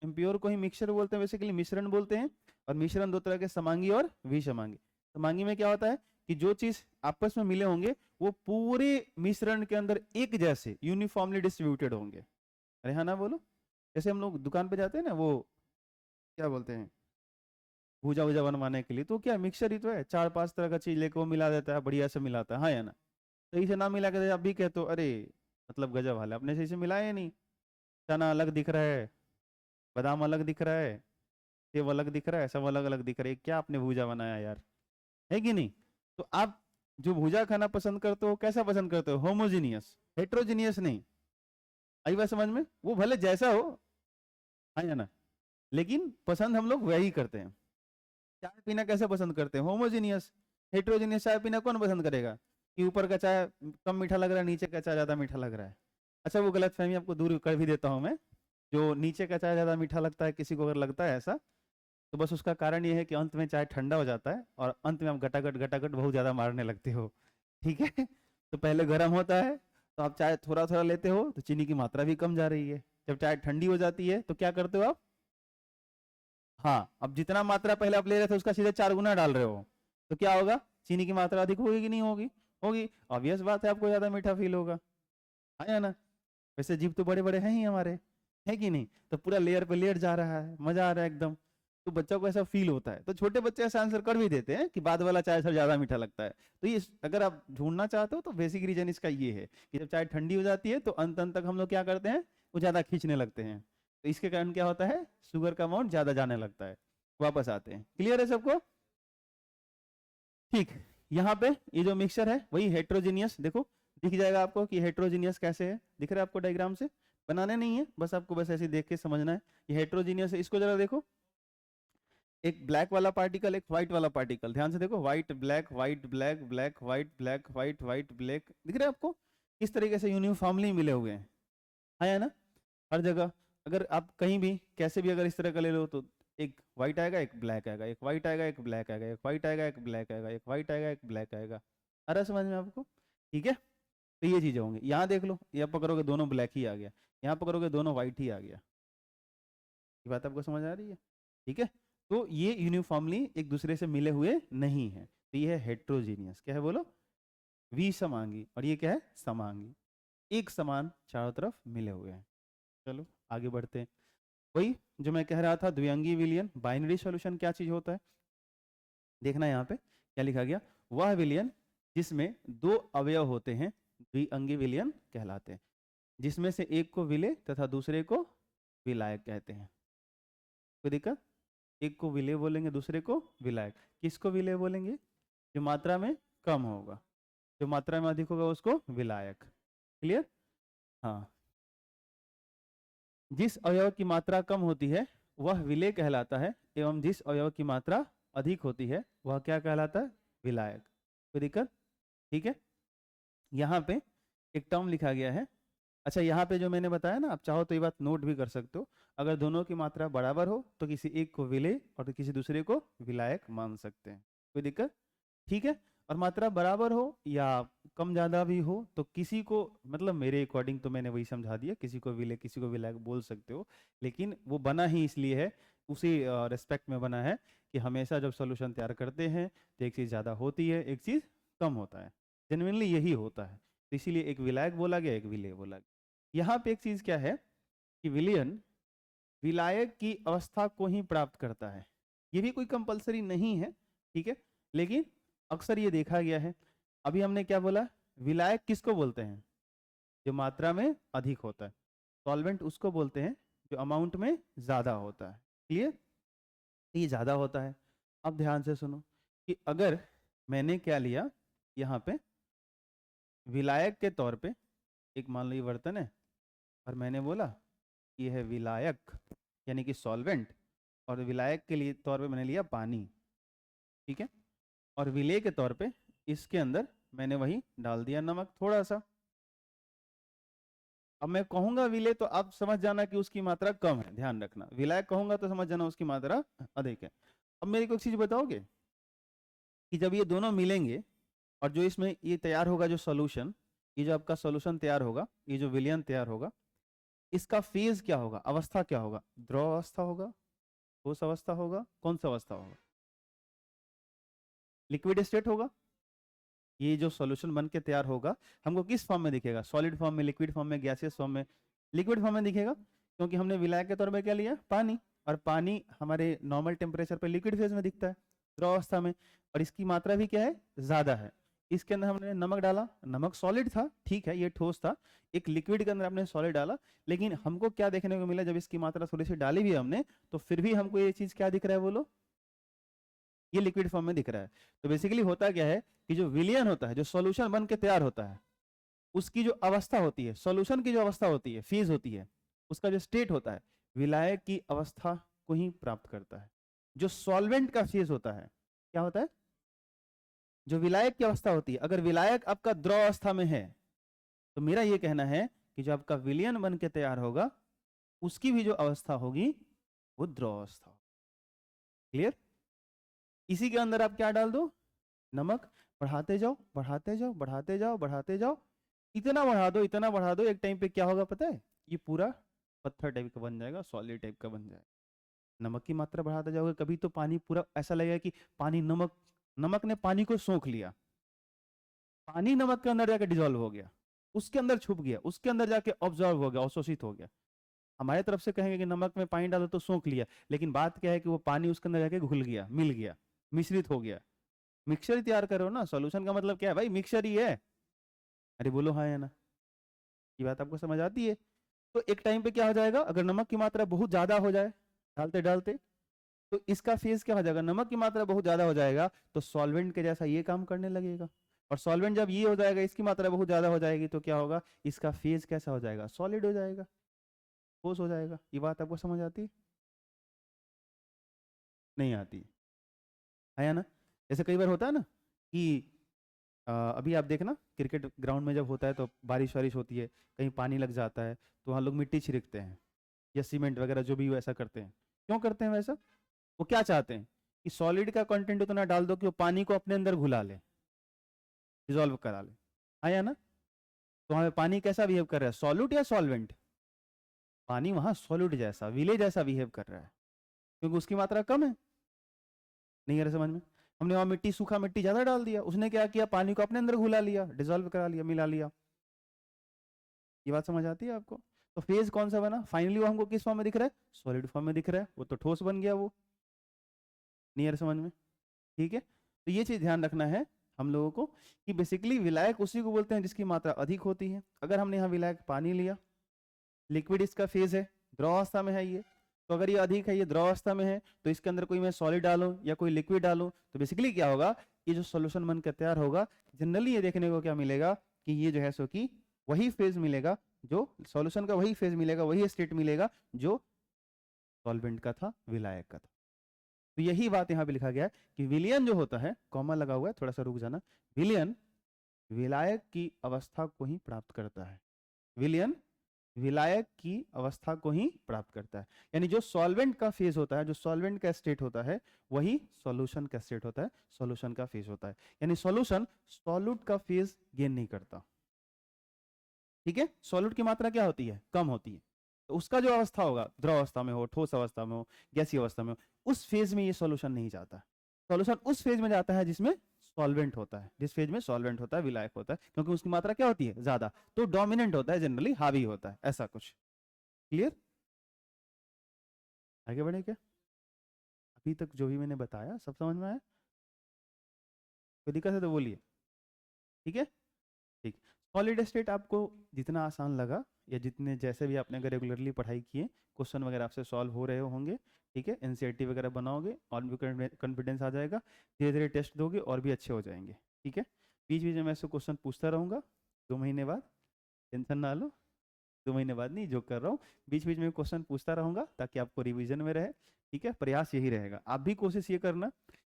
इम्प्योर को ही मिक्सचर बोलते हैं, बेसिकली मिश्रण बोलते हैं। और मिश्रण दो तरह के, समांगी और विषमांगी। समांगी में क्या होता है कि जो चीज आपस में मिले होंगे वो पूरे मिश्रण के अंदर एक जैसे यूनिफॉर्मली डिस्ट्रीब्यूटेड होंगे। अरे हाँ ना बोलो। जैसे हम लोग दुकान पे जाते हैं ना, वो क्या बोलते हैं, भूजा वूजा बनवाने के लिए, तो क्या मिक्सचर ही तो है, चार पांच तरह का चीज लेके वो मिला देता है, बढ़िया से मिलाता है, हाँ या ना? सही से ना मिला के आप भी कहते हो, अरे मतलब गजब हाल है, अपने सही से मिलाया ही नहीं, चना अलग दिख रहा है, बादाम अलग दिख रहा है, सेब अलग दिख रहा है, सब अलग अलग दिख रहा है, क्या आपने भूजा बनाया यार, है कि नहीं? तो आप जो भूजा खाना पसंद करते हो, कैसा पसंद करते हो, होमोजीनियस, हेट्रोजीनियस नहीं। आई बात समझ में? वो भले जैसा हो, है या ना, लेकिन पसंद हम लोग वही करते हैं। चाय पीना कैसे पसंद करते हैं, होमोजीनियस। हेट्रोजीनियस चाय पीना कौन पसंद करेगा कि ऊपर का चाय कम मीठा लग रहा है, नीचे का चाय ज्यादा मीठा लग रहा है? अच्छा, वो गलत फहमी आपको दूर कर भी देता हूं मैं। जो नीचे का चाय ज्यादा मीठा लगता है, किसी को अगर लगता है ऐसा, तो बस उसका कारण ये है कि अंत में चाय ठंडा हो जाता है और अंत में आप गटागट गटागट बहुत ज्यादा मारने लगते हो, ठीक है। तो पहले गर्म होता है तो आप चाय थोड़ा थोड़ा लेते हो, तो चीनी की मात्रा भी कम जा रही है। जब चाय ठंडी हो जाती है तो क्या करते हो आप, हाँ, अब जितना मात्रा पहले आप ले रहे थे उसका सीधे 4 गुना डाल रहे हो, तो क्या होगा, चीनी की मात्रा अधिक होगी कि नहीं होगी? होगी। ऑब्वियस बात है, आपको ज्यादा मीठा फील होगा, है या ना? वैसे जीभ तो बड़े बड़े हैं ही हमारे, है कि नहीं? तो पूरा लेयर पे लेयर जा रहा है, मजा आ रहा है एकदम। तो बच्चों को ऐसा फील होता है, तो छोटे बच्चे ऐसा आंसर कर भी देते हैं कि बाद वाला चाय सर ज्यादा मीठा लगता है। तो ये अगर आप ढूंढना चाहते हो तो बेसिक रीजन इसका ये है कि जब चाय ठंडी हो जाती है तो अंत अंत तक हम लोग क्या करते हैं, वो ज्यादा खींचने लगते हैं। तो इसके कारण क्या होता है, शुगर का अमाउंट ज्यादा जाने लगता है, वापस आते हैं। क्लियर है सबको? ठीक। यहाँ पे ये जो मिक्सचर है वही हेट्रोजीनियस, देखो दिख जाएगा आपको कि हेट्रोजीनियस कैसे है, दिख रहा है आपको डायग्राम से? बनाने नहीं है, बस आपको बस ऐसे देख के समझना है ये हेट्रोजीनियस है। इसको जरा देखो, एक ब्लैक वाला पार्टिकल, एक व्हाइट वाला पार्टिकल, ध्यान से देखो, white black white black black white black white white black, दिख रहा है आपको? किस तरीके से यूनिफॉर्मली मिले हुए हैं, है ना। हर जगह अगर आप कहीं भी कैसे भी अगर इस तरह का ले लो तो एक वाइट आएगा एक ब्लैक आएगा, एक वाइट आएगा एक ब्लैक आएगा, एक वाइट आएगा एक ब्लैक आएगा, एक वाइट आएगा एक ब्लैक आएगा। आ रहा है समझ में आपको? ठीक है, तो ये चीजें होंगी। यहाँ देख लो, यहाँ पकड़ोगे दोनों ब्लैक ही आ गया, यहाँ पकड़ोगे दोनों वाइट ही आ गया। ये बात आपको समझ आ रही है? ठीक है, तो ये यूनिफॉर्मली एक दूसरे से मिले हुए नहीं है, तो ये है हेट्रोजीनियस। क्या है बोलो? विसमांगी। और ये क्या है? समांगी। एक समान चारों तरफ मिले हुए हैं। चलो आगे बढ़ते हैं। वही जो मैं कह रहा था, द्विअंगी विलयन। बाइनरी सॉल्यूशन क्या चीज होता है? देखना यहाँ पे क्या लिखा गया, वह विलयन जिसमें दो अवयव होते हैं द्विअंगी विलयन कहलाते हैं, जिसमें से एक को विलेय तथा दूसरे को विलायक कहते हैं। कोई दिक्कत? एक को विलेय बोलेंगे, दूसरे को विलायक। किसको विलेय बोलेंगे? जो मात्रा में कम होगा, जो मात्रा में अधिक होगा उसको विलायक। क्लियर? हाँ, जिस अवयव की मात्रा कम होती है वह विलेय कहलाता है, एवं जिस अवयव की मात्रा अधिक होती है वह क्या कहलाता है? विलायक। कोई दिक्कत? ठीक है, यहाँ पे एक टर्म लिखा गया है। अच्छा, यहाँ पे जो मैंने बताया ना, आप चाहो तो ये बात नोट भी कर सकते हो। अगर दोनों की मात्रा बराबर हो तो किसी एक को विलेय और किसी दूसरे को विलायक मान सकते हैं। कोई दिक्कत? ठीक है, और मात्रा बराबर हो या कम ज़्यादा भी हो तो किसी को, मतलब मेरे अकॉर्डिंग तो मैंने वही समझा दिया, किसी को विलेय किसी को विलायक बोल सकते हो, लेकिन वो बना ही इसलिए है, उसी रिस्पेक्ट में बना है कि हमेशा जब सॉल्यूशन तैयार करते हैं तो एक चीज़ ज़्यादा होती है, एक चीज़ कम होता है। जेन्युइनली यही होता है, तो इसीलिए एक विलायक बोला गया, एक विलेय बोला गया। यहाँ पे एक चीज़ क्या है कि विलयन विलायक की अवस्था को ही प्राप्त करता है। ये भी कोई कंपलसरी नहीं है, ठीक है, लेकिन अक्सर ये देखा गया है। अभी हमने क्या बोला? विलायक किसको बोलते हैं? जो मात्रा में अधिक होता है। सॉल्वेंट उसको बोलते हैं जो अमाउंट में ज्यादा होता है। क्लियर? ये ज्यादा होता है। अब ध्यान से सुनो कि अगर मैंने क्या लिया यहाँ पे विलायक के तौर पे, एक मान लो ये बर्तन है और मैंने बोला ये है विलायक यानी कि सॉल्वेंट, और विलायक के लिए तौर पे मैंने लिया पानी, ठीक है, और विलेय के तौर पे इसके अंदर मैंने वही डाल दिया नमक थोड़ा सा। अब मैं कहूंगा विलेय तो आप समझ जाना कि उसकी मात्रा कम है, ध्यान रखना। विलायक कहूंगा तो समझ जाना उसकी मात्रा अधिक है। अब मेरे को एक चीज बताओगे कि जब ये दोनों मिलेंगे और जो इसमें ये तैयार होगा जो सॉल्यूशन, ये जो आपका सॉल्यूशन तैयार होगा, ये जो विलयन तैयार होगा, इसका फेज क्या होगा, अवस्था क्या होगा? द्रव अवस्था होगा, ठोस अवस्था होगा, कौन सा अवस्था होगा? लिक्विड स्टेट होगा। ये जो सॉल्यूशन बन के तैयार होगा हमको किस फॉर्म में दिखेगा? सॉलिड फॉर्म में, लिक्विड फॉर्म में, गैसियस फॉर्म में? लिक्विड फॉर्म में दिखेगा, क्योंकि हमने विलायक के तौर पे क्या लिया? पानी, और पानी हमारे नॉर्मल टेम्परेचर पे लिक्विड फेज में दिखता है, द्रव अवस्था में, और इसकी मात्रा भी क्या है? ज्यादा है। इसके अंदर हमने नमक डाला, नमक सॉलिड था, ठीक है, ये ठोस था। एक लिक्विड के अंदर आपने सॉलिड डाला, लेकिन हमको क्या देखने को मिला? जब इसकी मात्रा थोड़ी सी डाली भी हमने तो फिर भी हमको ये चीज क्या दिख रहा है बोलो? ये लिक्विड फॉर्म में दिख रहा है। तो बेसिकली होता क्या है कि जो विलयन होता है, जो सॉल्यूशन बन के तैयार होता है, उसकी जो अवस्था होती है, सॉल्यूशन की जो अवस्था होती है, फेज होती है, उसका जो स्टेट होता है, विलायक की अवस्था को ही प्राप्त करता है। जो सॉल्वेंट का फेज होता है, क्या होता है? जो विलायक की अवस्था होती है, अगर विलायक आपका द्रव अवस्था में है तो मेरा ये कहना है कि जो आपका विलयन बन के तैयार होगा उसकी भी जो अवस्था होगी वो द्रव अवस्था। क्लियर? इसी के अंदर आप क्या डाल दो? नमक। बढ़ाते जाओ बढ़ाते जाओ बढ़ाते जाओ बढ़ाते जाओ, इतना बढ़ा दो इतना बढ़ा दो, एक टाइम पे क्या होगा पता है? ये पूरा पत्थर टाइप का बन जाएगा, सॉलिड टाइप का बन जाएगा। नमक की मात्रा बढ़ाते जाओगे कभी तो पानी पूरा ऐसा लगेगा कि पानी नमक, नमक ने पानी को सोख लिया, पानी नमक के अंदर जाके डिजोल्व हो गया, उसके अंदर छुप गया, उसके अंदर जाके ऑब्जर्व हो गया, अवशोषित हो गया। हमारे तरफ से कहेंगे कि नमक में पानी डालो तो सोख लिया, लेकिन बात क्या है कि वो पानी उसके अंदर जाके घुल गया, मिल गया, मिश्रित हो गया। मिक्सचर तैयार करो ना, सॉल्यूशन का मतलब क्या है भाई? मिक्सचर ही है। अरे बोलो हाँ या ना, ये बात आपको समझ आती है? तो एक टाइम पे क्या हो जाएगा, अगर नमक की मात्रा बहुत ज्यादा हो जाए डालते डालते, तो इसका फेज क्या हो जाएगा? नमक की मात्रा बहुत ज्यादा हो जाएगा तो सॉल्वेंट के जैसा ये काम करने लगेगा, और सॉल्वेंट जब ये हो जाएगा, इसकी मात्रा बहुत ज्यादा हो जाएगी तो क्या होगा? इसका फेज कैसा हो जाएगा? सॉलिड हो जाएगा, ठोस हो जाएगा। ये बात आपको समझ आती है? नहीं आती है या ना? जैसे कई बार होता है ना कि अभी आप देखना क्रिकेट ग्राउंड में जब होता है तो बारिश वारिश होती है, कहीं पानी लग जाता है तो वहाँ लोग मिट्टी छिड़कते हैं या सीमेंट वगैरह जो भी वैसा करते हैं। क्यों करते हैं वैसा? वो क्या चाहते हैं कि सॉलिड का कंटेंट उतना डाल दो कि वो पानी को अपने अंदर घुला ले, डिजोल्व करा ले। आया ना? तो वहाँ पे पानी कैसा बिहेव कर रहा है, सॉल्यूट या सॉल्वेंट? पानी वहाँ सॉल्यूट जैसा, विले जैसा बिहेव कर रहा है, क्योंकि उसकी मात्रा कम है। नहीं आ रहा समझ में? हमने वहाँ मिट्टी, सूखा मिट्टी ज्यादा डाल दिया, उसने क्या किया, पानी को अपने अंदर घुला लिया, डिजोल्व करा लिया, मिला लिया। ये बात समझ आती है आपको? तो फेज कौन सा बना फाइनली, वो हमको किस फॉर्म में दिख रहा है, सॉलिड फॉर्म में दिख रहा है, वो तो ठोस बन गया वो। नहीं आ रहा समझ में? ठीक है, तो ये चीज ध्यान रखना है हम लोगों को कि बेसिकली विलायक उसी को बोलते हैं जिसकी मात्रा अधिक होती है। अगर हमने यहाँ विलायक पानी लिया, लिक्विड इसका फेज है, द्रवावस्था में है ये, तो अगर ये अधिक है, ये द्रवावस्था में है, तो इसके अंदर कोई मैं सॉलिड डालूं या कोई लिक्विड डालूं तो बेसिकली क्या होगा, ये जो सॉल्यूशन बनकर तैयार होगा, जनरली ये देखने को क्या मिलेगा कि ये जो है सो कि वही फेज मिलेगा, जो सॉल्यूशन का वही फेज मिलेगा, वही स्टेट मिलेगा जो सॉल्वेंट का था, विलायक का था। तो यही बात यहाँ पे लिखा गया है कि विलयन जो होता है, कॉमा लगा हुआ है, थोड़ा सा रुक जाना, विलयन विलायक की अवस्था को ही प्राप्त करता है। विलयन विलायक की अवस्था को ही प्राप्त करता है, यानी जो सॉल्वेंट का फेज होता है, जो सॉल्वेंट का स्टेट होता है, वही सॉल्यूशन का स्टेट होता है, सॉल्यूशन का फेज होता है। यानी सॉल्यूशन सॉल्यूट का फेज गेन नहीं करता। ठीक है, सॉल्यूट की मात्रा क्या होती है, कम होती है, तो उसका जो अवस्था होगा, द्रव अवस्था में हो, ठोस अवस्था में हो, गैसीय अवस्था में हो, उस फेज में ये सॉल्यूशन नहीं जाता। सॉल्यूशन उस फेज में जाता है जिसमें सॉल्वेंट होता है, जिस फेज में सॉल्वेंट होता है, विलायक होता है, क्योंकि उसकी मात्रा क्या होती है, ज्यादा, तो डोमिनेंट होता है, जनरली हावी होता है, ऐसा कुछ। क्लियर? आगे बढ़े क्या? अभी तक जो भी मैंने बताया सब समझ में आया? कोई दिक्कत है तो बोलिए। ठीक है, ठीक। सॉलिड स्टेट आपको जितना आसान लगा, या जितने जैसे भी आपने अगर रेगुलरली पढ़ाई किए, क्वेश्चन वगैरह आपसे सॉल्व हो रहे होंगे, ठीक है, एनसीईआरटी वगैरह बनाओगे और भी कॉन्फिडेंस आ जाएगा, धीरे धीरे टेस्ट दोगे और भी अच्छे हो जाएंगे। ठीक है, बीच बीच में मैं ऐसे क्वेश्चन पूछता रहूँगा 2 महीने बाद, टेंशन ना लो, 2 महीने बाद नहीं, जो कर रहा हूँ, बीच बीच में क्वेश्चन पूछता रहूँगा ताकि आपको रिविजन में रहे। ठीक है, प्रयास यही रहेगा, आप भी कोशिश ये करना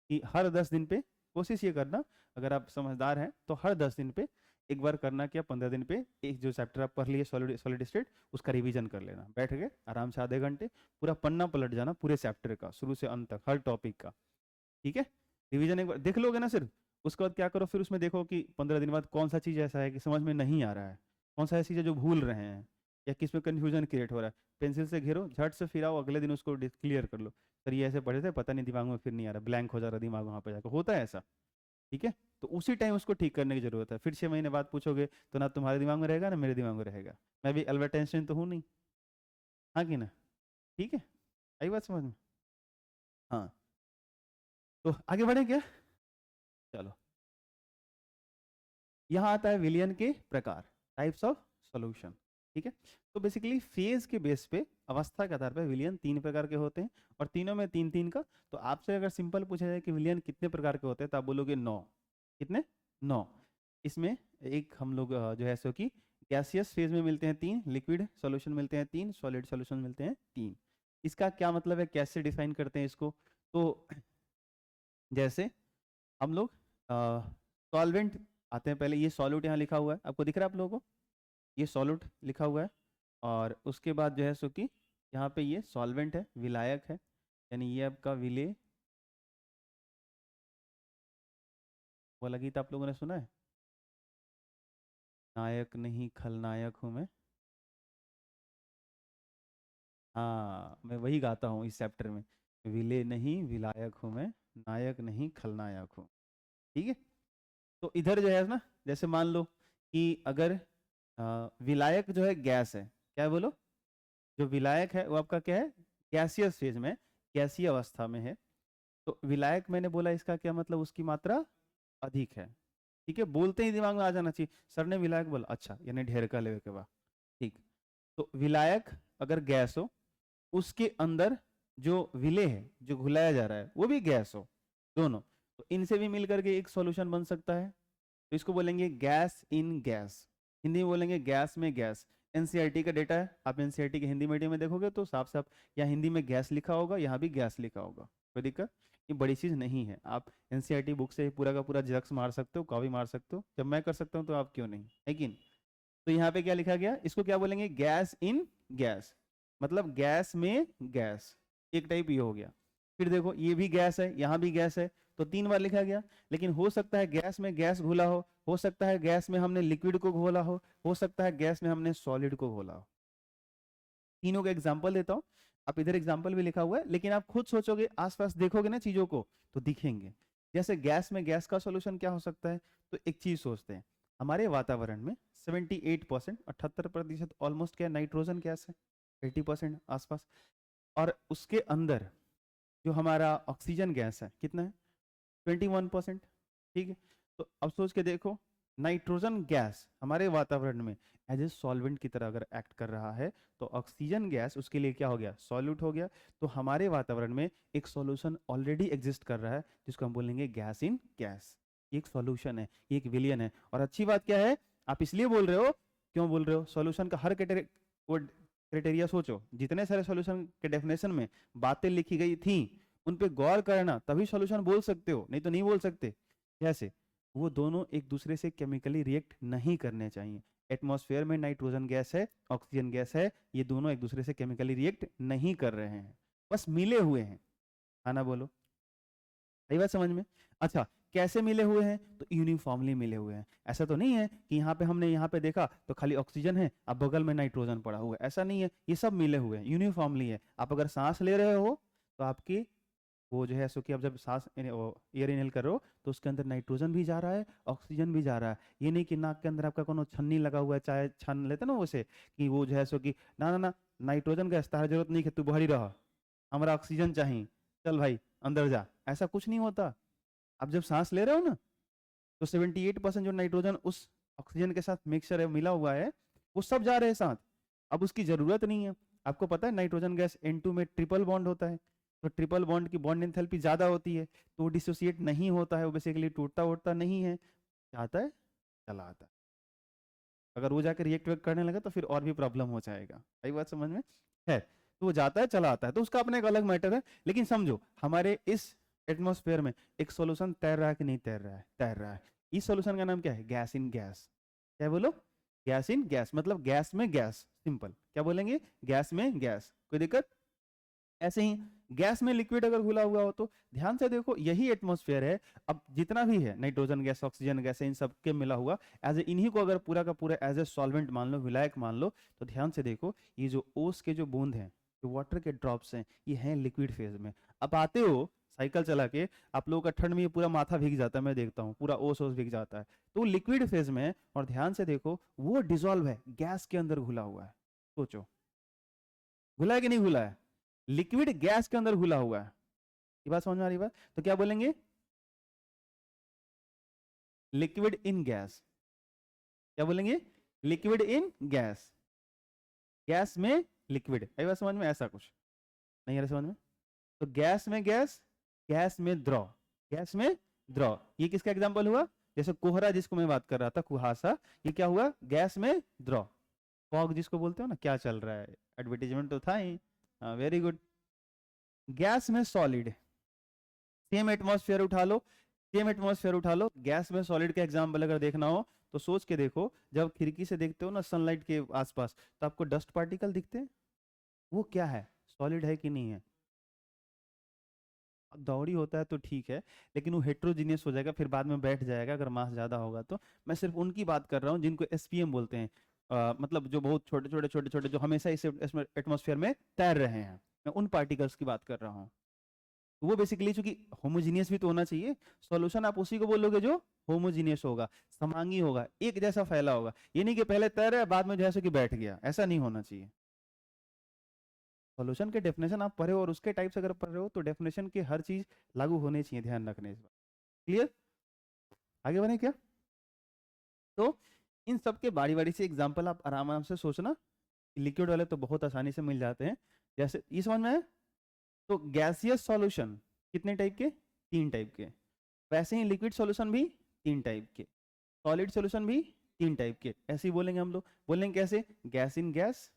कि हर 10 दिन पे, कोशिश ये करना, अगर आप समझदार हैं तो हर 10 दिन पे एक बार करना, क्या 15 दिन पे एक जो चैप्टर आप पढ़ लिए सॉलिड सॉलिड स्टेट, उसका रिवीजन कर लेना, बैठ गए आराम से आधे घंटे, पूरा पन्ना पलट जाना पूरे चैप्टर का, शुरू से अंत तक हर टॉपिक का। ठीक है, रिवीजन एक बार देख लोगे ना सिर्फ, उसके बाद क्या करो, फिर उसमें देखो कि 15 दिन बाद कौन सा चीज़ ऐसा है कि समझ में नहीं आ रहा है, कौन सा ऐसी चीज़ है जो भूल रहे हैं, या किस में कन्फ्यूजन क्रिएट हो रहा है, पेंसिल से घेरो, झट से फिर आओ, अगले दिन उसको क्लियर कर लो, सर ये ऐसे पढ़े थे, पता नहीं दिमाग में फिर नहीं आ रहा, ब्लैंक हो जा रहा दिमाग वहाँ पे जाकर, होता है ऐसा। ठीक है, तो उसी टाइम उसको ठीक करने की जरूरत है, फिर 6 महीने बाद पूछोगे तो ना तुम्हारे दिमाग में रहेगा ना मेरे दिमाग में रहेगा, मैं भी अल्बर्ट आइंस्टाइन तो हूँ नहीं, हाँ कि ना? ठीक है, आई बात समझ में? हाँ, तो आगे बढ़े क्या? चलो, यहाँ आता है विलयन के प्रकार, टाइप्स ऑफ सॉल्यूशन। ठीक है, तो बेसिकली फेज के बेस पे, अवस्था के आधार पर विलयन 3 प्रकार के होते हैं, और तीनों में 3-3 का। तो आपसे अगर सिंपल पूछा जाए कि विलयन कितने प्रकार के होते हैं, तो आप बोलोगे 9। कितने? 9। इसमें एक हम लोग जो है सो कि गैसियस फेज में मिलते हैं 3, लिक्विड सॉल्यूशन मिलते हैं 3, सॉलिड सॉल्यूशन मिलते हैं 3। इसका क्या मतलब है, कैसे डिफाइन करते हैं इसको? तो जैसे हम लोग सॉल्वेंट आते हैं, पहले ये सॉल्यूट यहाँ लिखा हुआ है, आपको दिख रहा है आप लोगों को, ये सॉल्यूट लिखा हुआ है, और उसके बाद जो है सो कि यहाँ पे ये सॉल्वेंट है, विलायक है, यानी ये आपका विले, वाला गीत आप लोगों ने सुना है, नायक नहीं खलनायक हूँ मैं, हाँ मैं वही गाता हूँ इस चैप्टर में, विले नहीं विलायक हूँ मैं, नायक नहीं खलनायक हूँ। ठीक है, तो इधर जो है ना, जैसे मान लो कि अगर विलायक जो है गैस है, क्या है बोलो? जो विलायक है वो आपका क्या है, गैसियस फेज में, गैसीय अवस्था में है। तो विलायक मैंने बोला, इसका क्या मतलब, उसकी मात्रा अधिक है। ठीक है, बोलते ही दिमाग में आ जाना चाहिए, सर ने विलायक बोला, अच्छा यानी ढेर का लेवे के बाद। ठीक, तो विलायक अगर गैस हो, उसके अंदर जो विले है, जो घुलाया जा रहा है, वो भी गैस हो, दोनों, तो इनसे भी मिलकर के एक सॉल्यूशन बन सकता है। तो इसको बोलेंगे गैस इन गैस, हिंदी में बोलेंगे गैस में गैस, एनसीईआरटी का डेटा है, आप एनसीईआरटी के हिंदी मीडियम में देखोगे तो साफ साफ या हिंदी में गैस लिखा होगा, यहाँ भी गैस लिखा होगा, कोई दिक्कत, ये बड़ी चीज़ नहीं है। आप एनसीईआरटी बुक से पूरा का पूरा जेरॉक्स मार सकते हो, कॉपी मार सकते हो, जब मैं कर सकता हूँ तो आप क्यों नहीं, है कि नहीं। तो यहाँ पे क्या लिखा गया, इसको क्या बोलेंगे, गैस इन गैस, मतलब गैस में गैस, एक टाइप ये हो गया। फिर देखो ये भी गैस है, यहाँ भी गैस है, तो 3 बार लिखा गया। लेकिन हो सकता है गैस में गैस घोला हो सकता है गैस में हमने लिक्विड को घोला हो सकता है गैस में हमने सॉलिड को घोला हो। तीनों का एग्जाम्पल देता हूँ, आप इधर एग्जाम्पल भी लिखा हुआ है, लेकिन आप खुद सोचोगे आसपास देखोगे ना चीजों को तो दिखेंगे। जैसे गैस में गैस का सॉल्यूशन क्या हो सकता है, तो एक चीज सोचते हैं, हमारे वातावरण में 78% 78% ऑलमोस्ट क्या नाइट्रोजन गैस है, 80% आसपास, और उसके अंदर जो हमारा ऑक्सीजन गैस है कितना है, 21%, ठीक है। तो अब सोच के देखो, नाइट्रोजन गैस हमारे वातावरण में एज ए सॉल्वेंट की तरह अगर एक्ट कर रहा है तो ऑक्सीजन गैस उसके लिए क्या हो गया, सॉल्यूट हो गया। तो हमारे वातावरण में एक सॉल्यूशन ऑलरेडी एग्जिस्ट कर रहा है जिसको हम बोलेंगे गैस इन गैस, एक सॉल्यूशन है, एक विलियन है। और अच्छी बात क्या है, आप इसलिए बोल रहे हो, क्यों बोल रहे हो, सॉल्यूशन का हर क्राइटेरिया सोचो, जितने सारे सॉल्यूशन के डेफिनेशन में बातें लिखी गई थी उन पे गौर करना, तभी सॉल्यूशन बोल सकते हो, नहीं तो नहीं बोल सकते। जैसे वो दोनों एक दूसरे से केमिकली रिएक्ट नहीं करने चाहिए। एटमॉस्फेयर में नाइट्रोजन गैस है, ऑक्सीजन गैस है, ये दोनों एक दूसरे से केमिकली रिएक्ट नहीं कर रहे हैं, बस मिले हुए हैं। आना बोलो, सही बात समझ में। अच्छा, कैसे मिले हुए हैं, तो यूनिफॉर्मली मिले हुए हैं। ऐसा तो नहीं है कि यहाँ पे हमने यहाँ पे देखा तो खाली ऑक्सीजन है, अब बगल में नाइट्रोजन पड़ा हुआ है, ऐसा नहीं है, ये सब मिले हुए हैं, यूनिफॉर्मली है। आप अगर सांस ले रहे हो तो आपकी वो जो है सो कि अब जब सांस एयर इनहेल कर रहे हो तो उसके अंदर नाइट्रोजन भी जा रहा है, ऑक्सीजन भी जा रहा है। ये नहीं कि नाक के अंदर आपका कोनो छन्नी लगा हुआ है, चाहे छान लेते ना वैसे कि वो जो है सो कि ना ना ना नाइट्रोजन गैस तार जरूरत नहीं है, तू बाहर ही रहा, हमारा ऑक्सीजन चाहिए, चल भाई अंदर जा, ऐसा कुछ नहीं होता। आप जब सांस ले रहे हो ना तो 78% जो नाइट्रोजन उस ऑक्सीजन के साथ मिक्सचर है, मिला हुआ है, वो सब जा रहे हैं साथ। अब उसकी जरूरत नहीं है। आपको पता है नाइट्रोजन गैस N2 में ट्रिपल बॉन्ड होता है, तो ट्रिपल बॉन्ड की बॉन्ड एंथैल्पी ज्यादा होती है, तो वो डिसोसिएट नहीं होता है, वो बेसिकली टूटता उटता नहीं है, आता है चला आता है। अगर वो जाकर रिएक्ट करने लगा तो फिर और भी प्रॉब्लम हो जाएगा, सही बात समझ में है। तो वो जाता है चला आता है, तो उसका अपना एक अलग मैटर है। लेकिन समझो हमारे इस एटमॉस्फेयर में एक सॉल्यूशन तैर रहा है कि नहीं तैर रहा है, तैर रहा है। इस सॉल्यूशन का नाम क्या है, गैस इन गैस। क्या बोलो, गैस इन गैस, मतलब गैस में गैस, सिंपल क्या बोलेंगे, गैस में गैस, कोई दिक्कत। ऐसे ही गैस में लिक्विड अगर घुला हुआ हो तो ध्यान से देखो, यही एटमॉस्फेयर है, अब जितना भी है nitrogen gas oxygen gas in सब के मिला हुआ, एज ए इन्हीं को अगर पूरा का पूरा एज ए सॉल्वेंट मान लो, विलायक मान लो, तो ध्यान से देखो ये जो ओस के जो बूंद हैं, जो वाटर के ड्रॉप्स हैं, ये हैं लिक्विड फेज में। अब आते हो साइकिल चला के, आप लोगों का ठंड में पूरा माथा भीग जाता है, मैं देखता हूँ पूरा ओस ओस भीग जाता है, तो लिक्विड फेज में है। और ध्यान से देखो वो डिजोल्व है, गैस के अंदर घुला हुआ है। सोचो घुला है कि नहीं घुला है, लिक्विड गैस के अंदर घुला हुआ है। ये बात समझ में आ रही बात, तो क्या बोलेंगे, लिक्विड इन गैस। क्या बोलेंगे, लिक्विड इन गैस, गैस में लिक्विड। ये बात समझ में, ऐसा कुछ नहीं आ रहा समझ में। तो गैस में गैस, गैस में द्रव, गैस में द्रव, ये किसका एग्जांपल हुआ, जैसे कोहरा जिसको मैं बात कर रहा था, कुहासा, ये क्या हुआ, गैस में द्रव। फॉग जिसको बोलते हो ना, क्या चल रहा है, एडवर्टीजमेंट तो था ही, हाँ वेरी गुड। गैस में सॉलिड, सेम एटमॉस्फेयर उठा लो, सेम एटमॉस्फेयर उठा लो, गैस में सॉलिड का एग्जांपल अगर देखना हो तो सोच के देखो, जब खिड़की से देखते हो ना सनलाइट के आसपास, तो आपको डस्ट पार्टिकल दिखते हैं, वो क्या है, सॉलिड है कि नहीं है। दौड़ी होता है तो ठीक है, लेकिन वो हेट्रोजीनियस हो जाएगा, फिर बाद में बैठ जाएगा अगर मास ज्यादा होगा तो। मैं सिर्फ उनकी बात कर रहा हूँ जिनको एसपीएम बोलते हैं, मतलब जो बहुत छोटे छोटे छोटे छोटे जो हमेशा इस एटमॉस्फेयर में तैर रहे हैं, मैं उन पार्टिकल्स की बात कर रहा हूँ। तो वो बेसिकली चूंकि होमोजीनियस भी तो होना चाहिए, सॉल्यूशन आप उसी को बोलोगे जो होमोजीनियस होगा, समांगी होगा, एक जैसा फैला होगा। ये नहीं कि पहले तैर है बाद में जैसे कि बैठ गया, ऐसा नहीं होना चाहिए। सॉल्यूशन के डेफिनेशन आप पढ़े और उसके टाइप से अगर पढ़ रहे हो तो डेफिनेशन की हर चीज लागू होनी चाहिए, ध्यान रखने इस बात। क्लियर, आगे बढ़े क्या। तो इन सब के बारी बारी से एग्जांपल आप आराम आराम से सोचना, लिक्विड वाले तो बहुत आसानी से मिल जाते हैं। जैसे ये समझ में आया, तो गैसियस सॉल्यूशन कितने टाइप के, 3 टाइप के। वैसे ही लिक्विड सॉल्यूशन भी 3 टाइप के, सॉलिड सॉल्यूशन भी तीन टाइप के, ऐसे ही बोलेंगे हम लोग। बोलेंगे कैसे? Gas in gas,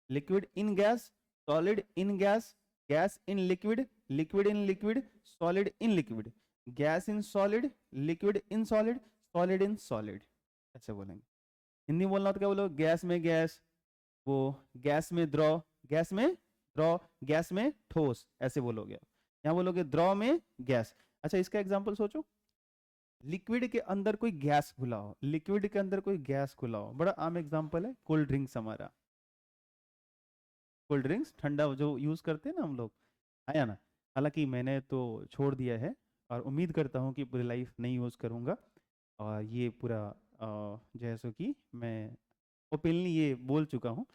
liquid in gas, solid in gas, gas in liquid, liquid in liquid, solid in liquid, gas in solid, liquid in solid, solid in solid, ऐसे बोलेंगे। हिंदी में बोलना हो तो क्या बोलोगे? गैस में गैस, वो गैस में द्रव, गैस में द्रव, गैस में ठोस, ऐसे बोलोगे। यहाँ बोलोगे द्रव में गैस। अच्छा, इसका एग्जांपल सोचो, लिक्विड के अंदर कोई गैस घुला हो, लिक्विड के अंदर कोई गैस घुला हो, बड़ा आम एग्जांपल है कोल्ड ड्रिंक्स। हमारा कोल्ड ड्रिंक्स ठंडा जो यूज करते हैं ना हम लोग, आया ना। हालांकि मैंने तो छोड़ दिया है और उम्मीद करता हूँ कि पूरी लाइफ नहीं यूज करूँगा। और ये पूरा जैसे कि मैं ओपनली ये बोल चुका हूँ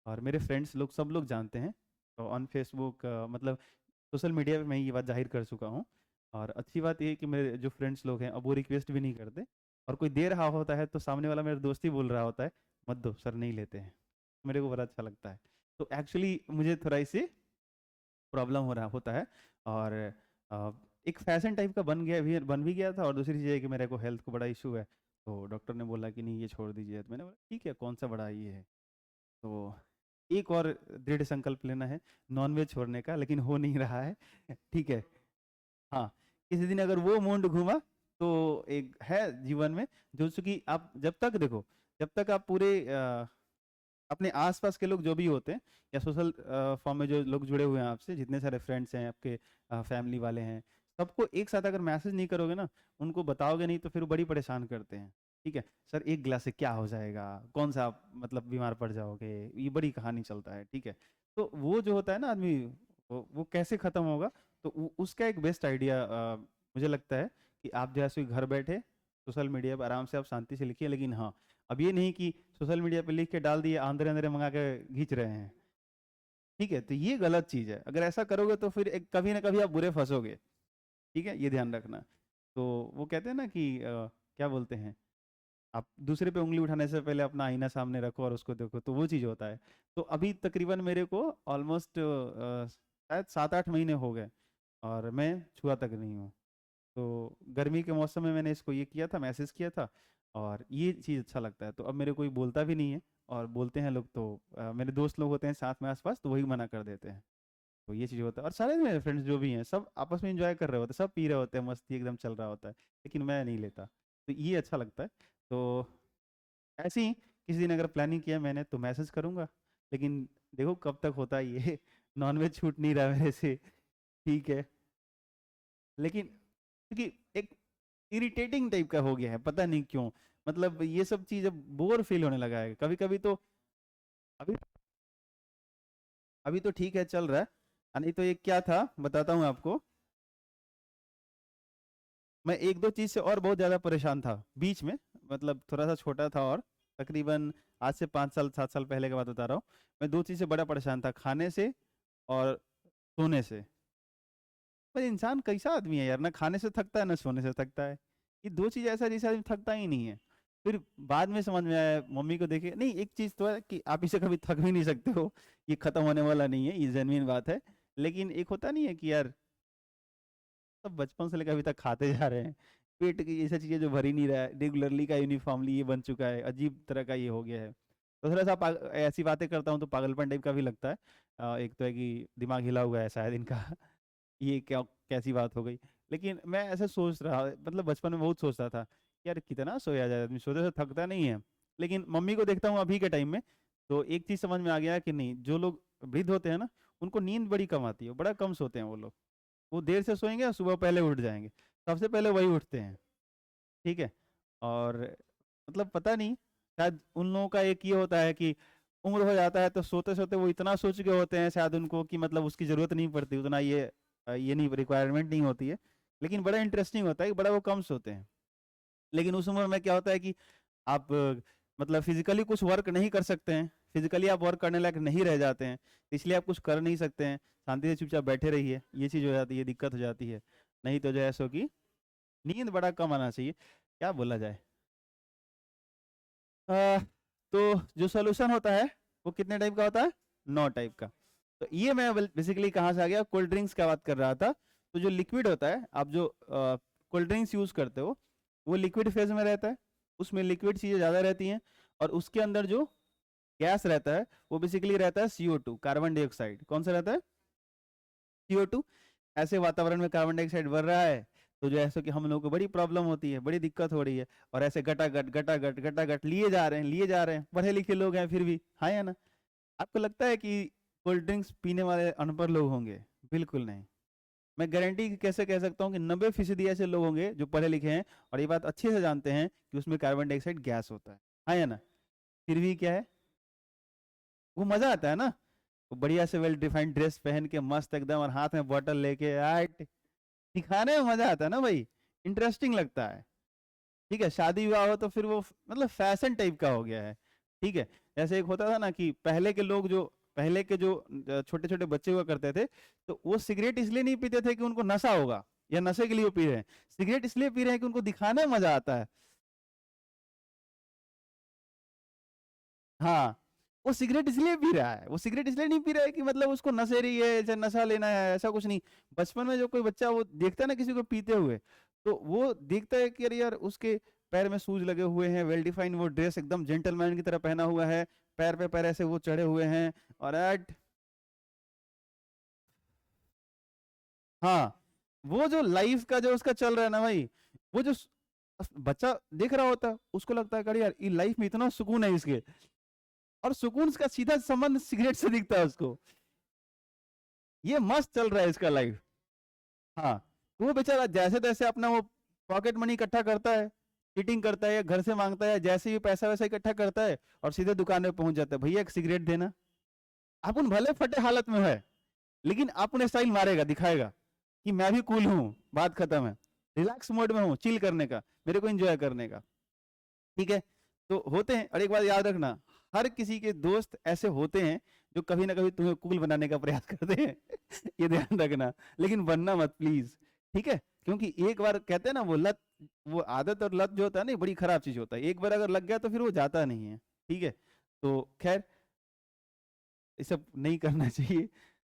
और मेरे फ्रेंड्स लोग सब लोग जानते हैं। तो ऑन फेसबुक मतलब सोशल मीडिया पे मैं ये बात जाहिर कर चुका हूँ। और अच्छी बात ये है कि मेरे जो फ्रेंड्स लोग हैं अब वो रिक्वेस्ट भी नहीं करते, और कोई दे रहा होता है तो सामने वाला मेरा दोस्त ही बोल रहा होता है मत दो सर, नहीं लेते हैं। मेरे को बड़ा अच्छा लगता है। तो एक्चुअली मुझे थोड़ा इसे प्रॉब्लम हो रहा होता है। और अ, एक फैशन टाइप का बन भी गया था। और दूसरी चीज़ है कि मेरे को हेल्थ को बड़ा इशू है, तो डॉक्टर ने बोला कि नहीं ये छोड़ दीजिए। तो मैंने बोला ठीक है, कौन सा बड़ा ये है। तो एक और दृढ़ संकल्प लेना है नॉनवेज छोड़ने का, लेकिन हो नहीं रहा है। ठीक है, हाँ, किसी दिन अगर वो मूड घूमा तो एक है जीवन में, जो कि आप जब तक देखो, जब तक आप पूरे अपने आसपास के लोग जो भी होते हैं या सोशल फॉर्म में जो लोग जुड़े हुए हैं आपसे, जितने सारे फ्रेंड्स हैं आपके, फैमिली वाले हैं, सबको एक साथ अगर मैसेज नहीं करोगे ना, उनको बताओगे नहीं, तो फिर वो बड़ी परेशान करते हैं। ठीक है सर, एक गिलास से क्या हो जाएगा, कौन सा आप मतलब बीमार पड़ जाओगे, ये बड़ी कहानी चलता है। ठीक है, तो वो जो होता है ना आदमी, वो कैसे खत्म होगा। तो उसका एक बेस्ट आइडिया मुझे लगता है कि आप जैसे घर बैठे सोशल मीडिया पर आराम से आप शांति से लिखिए। लेकिन हाँ, अब ये नहीं कि सोशल मीडिया पे लिख के डाल दिए, आंधरे अंधेरे मंगा के खींच रहे हैं। ठीक है, तो ये गलत चीज़ है। अगर ऐसा करोगे तो फिर एक कभी ना कभी आप बुरे फंसोगे। ठीक है, ये ध्यान रखना। तो वो कहते हैं ना कि क्या बोलते हैं, आप दूसरे पे उंगली उठाने से पहले अपना आईना सामने रखो और उसको देखो, तो वो चीज़ होता है। तो अभी तकरीबन मेरे को ऑलमोस्ट शायद 7-8 महीने हो गए और मैं छुआ तक नहीं हूँ। तो गर्मी के मौसम में मैंने इसको ये किया था, मैसेज किया था, और ये चीज़ अच्छा लगता है। तो अब मेरे कोई बोलता भी नहीं है, और बोलते हैं लोग तो मेरे दोस्त लोग होते हैं साथ में आसपास, तो वही मना कर देते हैं। तो ये चीज़ होता है। और सारे मेरे फ्रेंड्स जो भी हैं सब आपस में एंजॉय कर रहे होते हैं, सब पी रहे होते हैं, मस्ती एकदम चल रहा होता है, लेकिन मैं नहीं लेता। तो ये अच्छा लगता है। तो ऐसे ही किसी दिन अगर प्लानिंग किया मैंने तो मैसेज करूंगा, लेकिन देखो कब तक होता है ये। नॉनवेज छूट नहीं रहा मेरे से। ठीक है, लेकिन क्योंकि एक इरिटेटिंग टाइप का हो गया है, पता नहीं क्यों। मतलब ये सब चीज अब बोर फील होने लगा है कभी कभी। तो अभी अभी तो ठीक है, चल रहा है। नहीं तो ये क्या था बताता हूँ आपको। मैं एक दो चीज से और बहुत ज्यादा परेशान था बीच में, मतलब थोड़ा सा छोटा था, और तकरीबन आज से 5 साल 7 साल पहले की बात बता रहा हूँ। मैं दो चीज से बड़ा परेशान था, खाने से और सोने से। पर इंसान कैसा आदमी है यार, ना खाने से थकता है ना सोने से थकता है। ये दो चीज ऐसा जैसे आदमी थकता ही नहीं है। फिर बाद में समझ में आया, मम्मी को देखे, नहीं एक चीज तो है कि आप इसे कभी थक भी नहीं सकते हो, ये खत्म होने वाला नहीं है, ये जेन्युइन बात है। लेकिन एक होता नहीं है कि यार सब बचपन से लेकर अभी तक खाते जा रहे हैं, पेट की ऐसी चीजें जो भर ही नहीं रहा है, रेगुलरली का यूनिफॉर्मली ये बन चुका है, अजीब तरह का ये हो गया है। तो थोड़ा सा ऐसी बातें करता हूँ तो पागलपन टाइप का भी लगता है। एक तो है कि दिमाग हिला हुआ है शायद इनका। ये क्या कैसी बात हो गई। लेकिन मैं ऐसे सोच रहा, मतलब बचपन में बहुत सोचता था कि यार कितना सोया जाए, आदमी सोते से थकता नहीं है। लेकिन मम्मी को देखता हूँ अभी के टाइम में, तो एक चीज समझ में आ गया कि नहीं, जो लोग वृद्ध होते हैं ना, उनको नींद बड़ी कम आती है, बड़ा कम सोते हैं वो लोग। वो देर से सोएंगे और सुबह पहले उठ जाएंगे, सबसे पहले वही उठते हैं। ठीक है, और मतलब पता नहीं, शायद उन लोगों का एक ये होता है कि उम्र हो जाता है तो सोते सोते वो इतना सो चुके होते हैं शायद उनको कि मतलब उसकी जरूरत नहीं पड़ती उतना, ये नहीं, रिक्वायरमेंट नहीं होती है। लेकिन बड़ा इंटरेस्टिंग होता है कि बड़ा वो कम सोते हैं। लेकिन उस उम्र में क्या होता है कि आप मतलब फिजिकली कुछ वर्क नहीं कर सकते हैं, फिजिकली आप वर्क करने लायक नहीं रह जाते हैं, तो इसलिए आप कुछ कर नहीं सकते हैं, शांति से चुपचाप बैठे रहिए, ये चीज़ हो जाती है, दिक्कत हो जाती है। नहीं तो जो है सो कि नींद बड़ा कम आना चाहिए, क्या बोला जाए। अ, तो जो सोल्यूशन होता है वो कितने टाइप का होता है? 9 टाइप का। तो ये मैं बेसिकली कहाँ से आ गया, कोल्ड ड्रिंक्स का बात कर रहा था। तो जो लिक्विड होता है, आप जो कोल्ड ड्रिंक्स यूज करते हो, वो लिक्विड फेज में रहता है। उसमें लिक्विड चीजें ज्यादा रहती हैं, और उसके अंदर जो गैस रहता है वो बेसिकली रहता है CO2, कार्बन डाइऑक्साइड। कौन सा रहता है? CO2। ऐसे वातावरण में कार्बन डाइऑक्साइड बढ़ रहा है तो जो ऐसे कि हम लोगों को बड़ी प्रॉब्लम होती है, बड़ी दिक्कत हो रही है, और ऐसे गटागट गटागट गटागट लिए जा रहे हैं, लिए जा रहे हैं, पढ़े लिखे लोग हैं फिर भी, हाँ या ना? आपको लगता है कि कोल्ड ड्रिंक्स पीने वाले अनपढ़ लोग होंगे? बिल्कुल नहीं। मैं गारंटी कैसे कह सकता हूँ कि 90% ऐसे लोग होंगे जो पढ़े लिखे हैं और ये बात अच्छे से जानते हैं कि उसमें कार्बन डाइऑक्साइड गैस होता है, हाँ या ना? फिर भी क्या है, वो मजा आता है ना, वो बढ़िया से वेल डिफाइंड ड्रेस पहन के मस्त एकदम, और हाथ में बॉटल लेके आट दिखाने में मजा आता है ना भाई, इंटरेस्टिंग लगता है। ठीक है, शादी विवाह हो तो फिर वो मतलब फैशन टाइप का हो गया है। ठीक है, जैसे एक होता था ना कि पहले के जो छोटे छोटे बच्चे हुआ करते थे, तो वो सिगरेट इसलिए नहीं पीते थे कि उनको नशा होगा या नशे के लिए वो पी रहे हैं, सिगरेट इसलिए पी रहे हैं कि उनको दिखाने में मजा आता है। हाँ, वो सिगरेट इसलिए पी रहा है, वो सिगरेट इसलिए नहीं पी रहा है कि मतलब उसको नशेड़ी है, चाहे नशा लेना है, ऐसा कुछ नहीं। बचपन में जो कोई बच्चा वो देखता है ना किसी को पीते हुए, तो वो देखता है कि अरे यार उसके पैर में शूज लगे हुए हैं, वेल डिफाइंड वो ड्रेस एकदम जेंटलमैन की तरह पहना हुआ है, पैर पे पैर ऐसे वो चढ़े हुए हैं, और एट हाँ, वो जो लाइफ का जो उसका चल रहा है ना भाई, वो जो बच्चा देख रहा होता है उसको लगता है कि अरे यार ये लाइफ में इतना सुकून है इसके, और सुकून का सीधा संबंध सिगरेट से दिखता है उसको, ये मस्त चल रहा है इसका लाइफ। हाँ, तो वो बेचारा जैसे तैसे अपना वो पॉकेट मनी इकट्ठा करता है, चीटिंग करता है या घर से मांगता है, जैसे ही पैसा वैसा इकट्ठा करता है और सीधे दुकान में पहुंच जाता है, भैया एक सिगरेट देना। अपन भले फटे हालत में है, लेकिन अपन स्टाइल मारेगा, दिखाएगा कि मैं भी कूल हूँ, बात खत्म है, रिलैक्स मोड में हूँ, चिल करने का, मेरे को एंजॉय करने का। ठीक है, तो होते हैं, और एक बात याद रखना, हर किसी के दोस्त ऐसे होते हैं जो कभी ना कभी तुम्हें कूल बनाने का प्रयास करते हैं ये ध्यान रखना, लेकिन बनना मत प्लीज। ठीक है, क्योंकि एक बार कहते हैं ना वो लत, वो आदत और लत जो होता है ना, ये बड़ी खराब चीज होता है, एक बार अगर लग गया तो फिर वो जाता नहीं है। ठीक है, तो खैर ये सब नहीं करना चाहिए।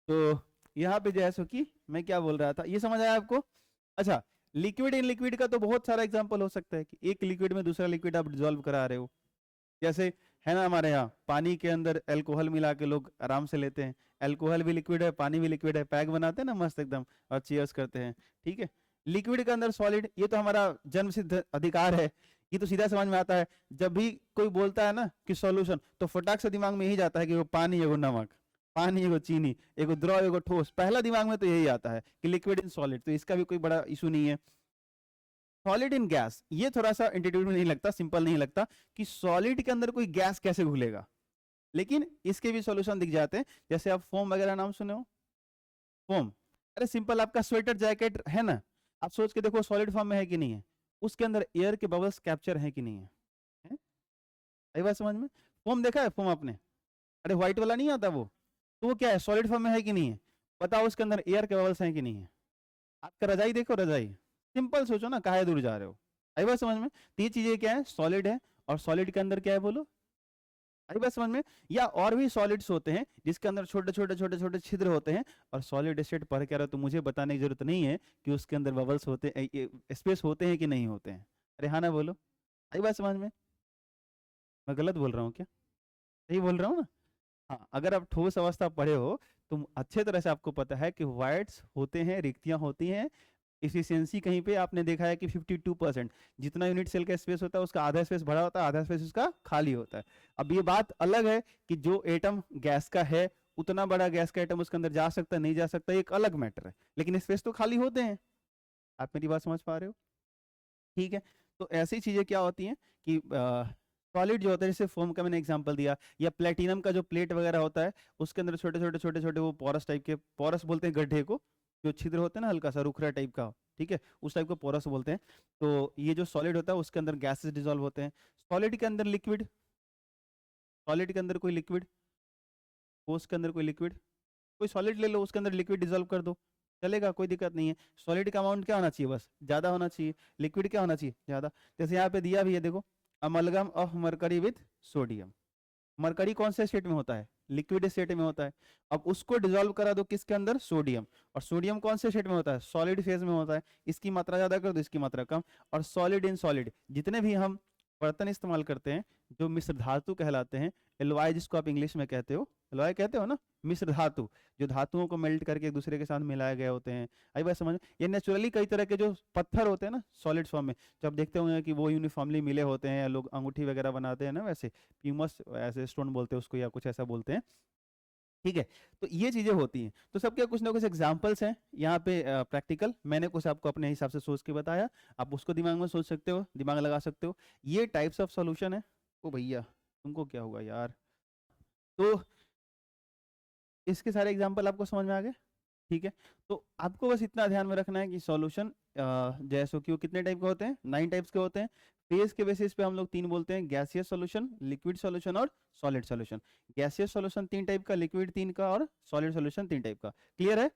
तो यहाँ पे जो है सो कि मैं क्या बोल रहा था, ये समझ आया आपको? अच्छा, लिक्विड इन लिक्विड का तो बहुत सारा एग्जांपल हो सकता है कि एक लिक्विड में दूसरा लिक्विड आप डिजोल्व करा रहे हो, जैसे है ना हमारे यहाँ पानी के अंदर अल्कोहल मिला के लोग आराम से लेते हैं, अल्कोहल भी लिक्विड है, पानी भी लिक्विड है, पैक बनाते हैं ना मस्त एकदम, और चीयर्स करते हैं। ठीक है, लिक्विड के अंदर सॉलिड, ये तो हमारा जन्म सिद्ध अधिकार है, ये तो सीधा समझ में आता है। जब भी कोई बोलता है ना कि सॉल्यूशन, तो फटाक से दिमाग में यही जाता है कि वो पानी एगो नमक, पानी एगो चीनी, एगो द्रव एगो ठोस, पहला दिमाग में तो यही आता है कि लिक्विड इन सॉलिड, तो इसका भी कोई बड़ा इशू नहीं है। सॉलिड इन गैस, ये थोड़ा सा इंट्यूटिव नहीं लगता, सिंपल नहीं लगता कि सॉलिड के अंदर कोई गैस कैसे घुलेगा, लेकिन इसके भी सॉल्यूशन दिख जाते हैं। जैसे आप फोम वगैरह नाम सुने हो, फोम, अरे सिंपल, आपका स्वेटर जैकेट है ना, आप सोच के देखो सॉलिड फॉर्म में है कि नहीं है, उसके अंदर एयर के बबल्स कैप्चर है कि नहीं है, है? आई बात समझ में? फोम देखा है फोम आपने? अरे व्हाइट वाला नहीं आता वो, तो वो क्या है, सॉलिड फॉर्म में है कि नहीं है? बताओ उसके अंदर एयर के बबल्स हैं कि नहीं है? आपका रजाई देखो, रजाई, सिंपल सोचो ना, काहे दूर जा रहे हो? आई बात समझ में? तो ये चीजें क्या है, सॉलिड है, और सॉलिड के अंदर क्या है बोलो, आई बात समझ में? या और भी सॉलिड्स होते हैं जिसके अंदर छोटे छोटे छोटे छोटे छिद्र होते हैं, और सॉलिड स्टेट पढ़ के रहो तो मुझे बताने की जरूरत नहीं है कि उसके अंदर बबल्स होते हैं, स्पेस होते हैं कि नहीं होते हैं। अरे हाँ ना बोलो, आई बात समझ में? मैं गलत बोल रहा हूँ क्या? सही बोल रहा हूँ ना? हाँ, अगर आप ठोस अवस्था पढ़े हो तो अच्छे तरह से आपको पता है कि वाइड्स होते हैं, रिक्तियां होती हैं, इफिशियंसी कहीं पे आपने देखा है कि 52%, जितना यूनिट सेल का स्पेस होता है उसका आधा स्पेस भरा होता है, आधा स्पेस उसका खाली होता है। अब ये बात अलग है कि जो एटम गैस का है, उतना बड़ा गैस का एटम उसके अंदर जा सकता है नहीं जा सकता, एक अलग मैटर है, लेकिन स्पेस तो खाली होते हैं। आप मेरी बात समझ पा रहे हो? ठीक है, तो ऐसी चीजें क्या होती हैं कि सॉलिड जो होता है, जैसे फोम का मैंने एग्जांपल दिया, या प्लेटिनम का जो प्लेट वगैरह होता है, उसके अंदर छोटे छोटे छोटे छोटे वो पोरस टाइप के, पोरस बोलते हैं गड्ढे को, जो छिद्र होते हैं ना हल्का सा रुखरा टाइप का, ठीक है, उस टाइप को पोरस बोलते हैं। तो ये जो सॉलिड होता है उसके अंदर गैसेस डिजोल्व होते हैं। सॉलिड के अंदर लिक्विड, सॉलिड के अंदर कोई लिक्विड, ठोस के अंदर कोई लिक्विड, कोई सॉलिड ले लो उसके अंदर लिक्विड डिजोल्व कर दो, चलेगा, कोई दिक्कत नहीं है। सॉलिड का अमाउंट क्या होना चाहिए, बस ज्यादा होना चाहिए, लिक्विड क्या होना चाहिए, ज्यादा। जैसे यहाँ पे दिया भी है देखो, amalgam of mercury with sodium, mercury कौन से स्टेट में होता है, लिक्विड स्टेट में होता है, अब उसको डिजोल्व करा दो किसके अंदर, सोडियम, और सोडियम कौन से स्टेट में होता है, सॉलिड फेज में होता है, इसकी मात्रा ज्यादा कर दो, इसकी मात्रा कम, और सॉलिड इन सॉलिड, जितने भी हम बर्तन इस्तेमाल करते हैं जो मिश्र धातु कहलाते हैं, एलॉय जिसको आप इंग्लिश में कहते हो, एलॉय कहते हो ना, मिश्र धातु, जो धातुओं को मेल्ट करके एक दूसरे के साथ मिलाए गए होते हैं। आई बात समझ? ये नेचुरली कई तरह के जो पत्थर होते हैं ना सॉलिड फॉर्म में, जब आप देखते होंगे कि वो यूनिफॉर्मली मिले होते हैं, लोग अंगूठी वगैरह बनाते हैं ना, वैसे प्यूमस ऐसे स्टोन बोलते हैं उसको या कुछ ऐसा बोलते हैं, ठीक है। तो ये चीजें होती हैं। तो सबके कुछ ना कुछ एग्जांपल्स हैं यहाँ पे प्रैक्टिकल, मैंने कुछ आपको अपने हिसाब से सोच के बताया, आप उसको दिमाग में सोच सकते हो, दिमाग लगा सकते हो। ये टाइप्स ऑफ सॉल्यूशन है। ओ भैया तुमको क्या हुआ यार? तो इसके सारे एग्जांपल आपको समझ में आ गए, ठीक है। तो आपको बस इतना ध्यान में रखना है कि सॉल्यूशन जैसो कि वो कितने टाइप के होते हैं, 9 टाइप्स के होते हैं। फेज के बेसिस पे हम लोग 3 बोलते हैं, गैसियस सॉल्यूशन, लिक्विड सॉल्यूशन और solid solution. Gaseous solution 3 type का, लिक्विड 3 का और सॉलिड सॉल्यूशन 3 टाइप का। क्लियर है?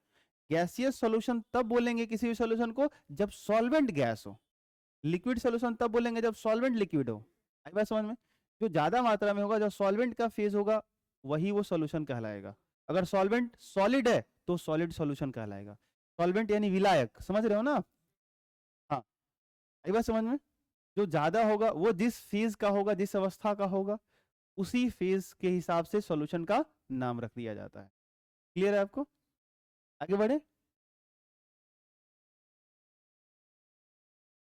गैसियस सॉल्यूशन तब बोलेंगे किसी भी सॉल्यूशन को जब सॉल्वेंट गैस हो, लिक्विड सॉल्यूशन तब बोलेंगे जब सॉल्वेंट लिक्विड हो। आई बात समझ में? जो ज्यादा मात्रा में होगा, जब सॉल्वेंट का फेज होगा, वही वो सॉल्यूशन कहलाएगा। अगर सॉल्वेंट सॉलिड है तो सॉलिड सॉल्यूशन कहलाएगा। सॉल्वेंट यानी विलायक, समझ रहे हो ना? हाँ, आई बात समझ में? जो ज्यादा होगा वो जिस फेज का होगा, जिस अवस्था का होगा, उसी फेज के हिसाब से सॉल्यूशन का नाम रख दिया जाता है। क्लियर है आपको? आगे बढ़े।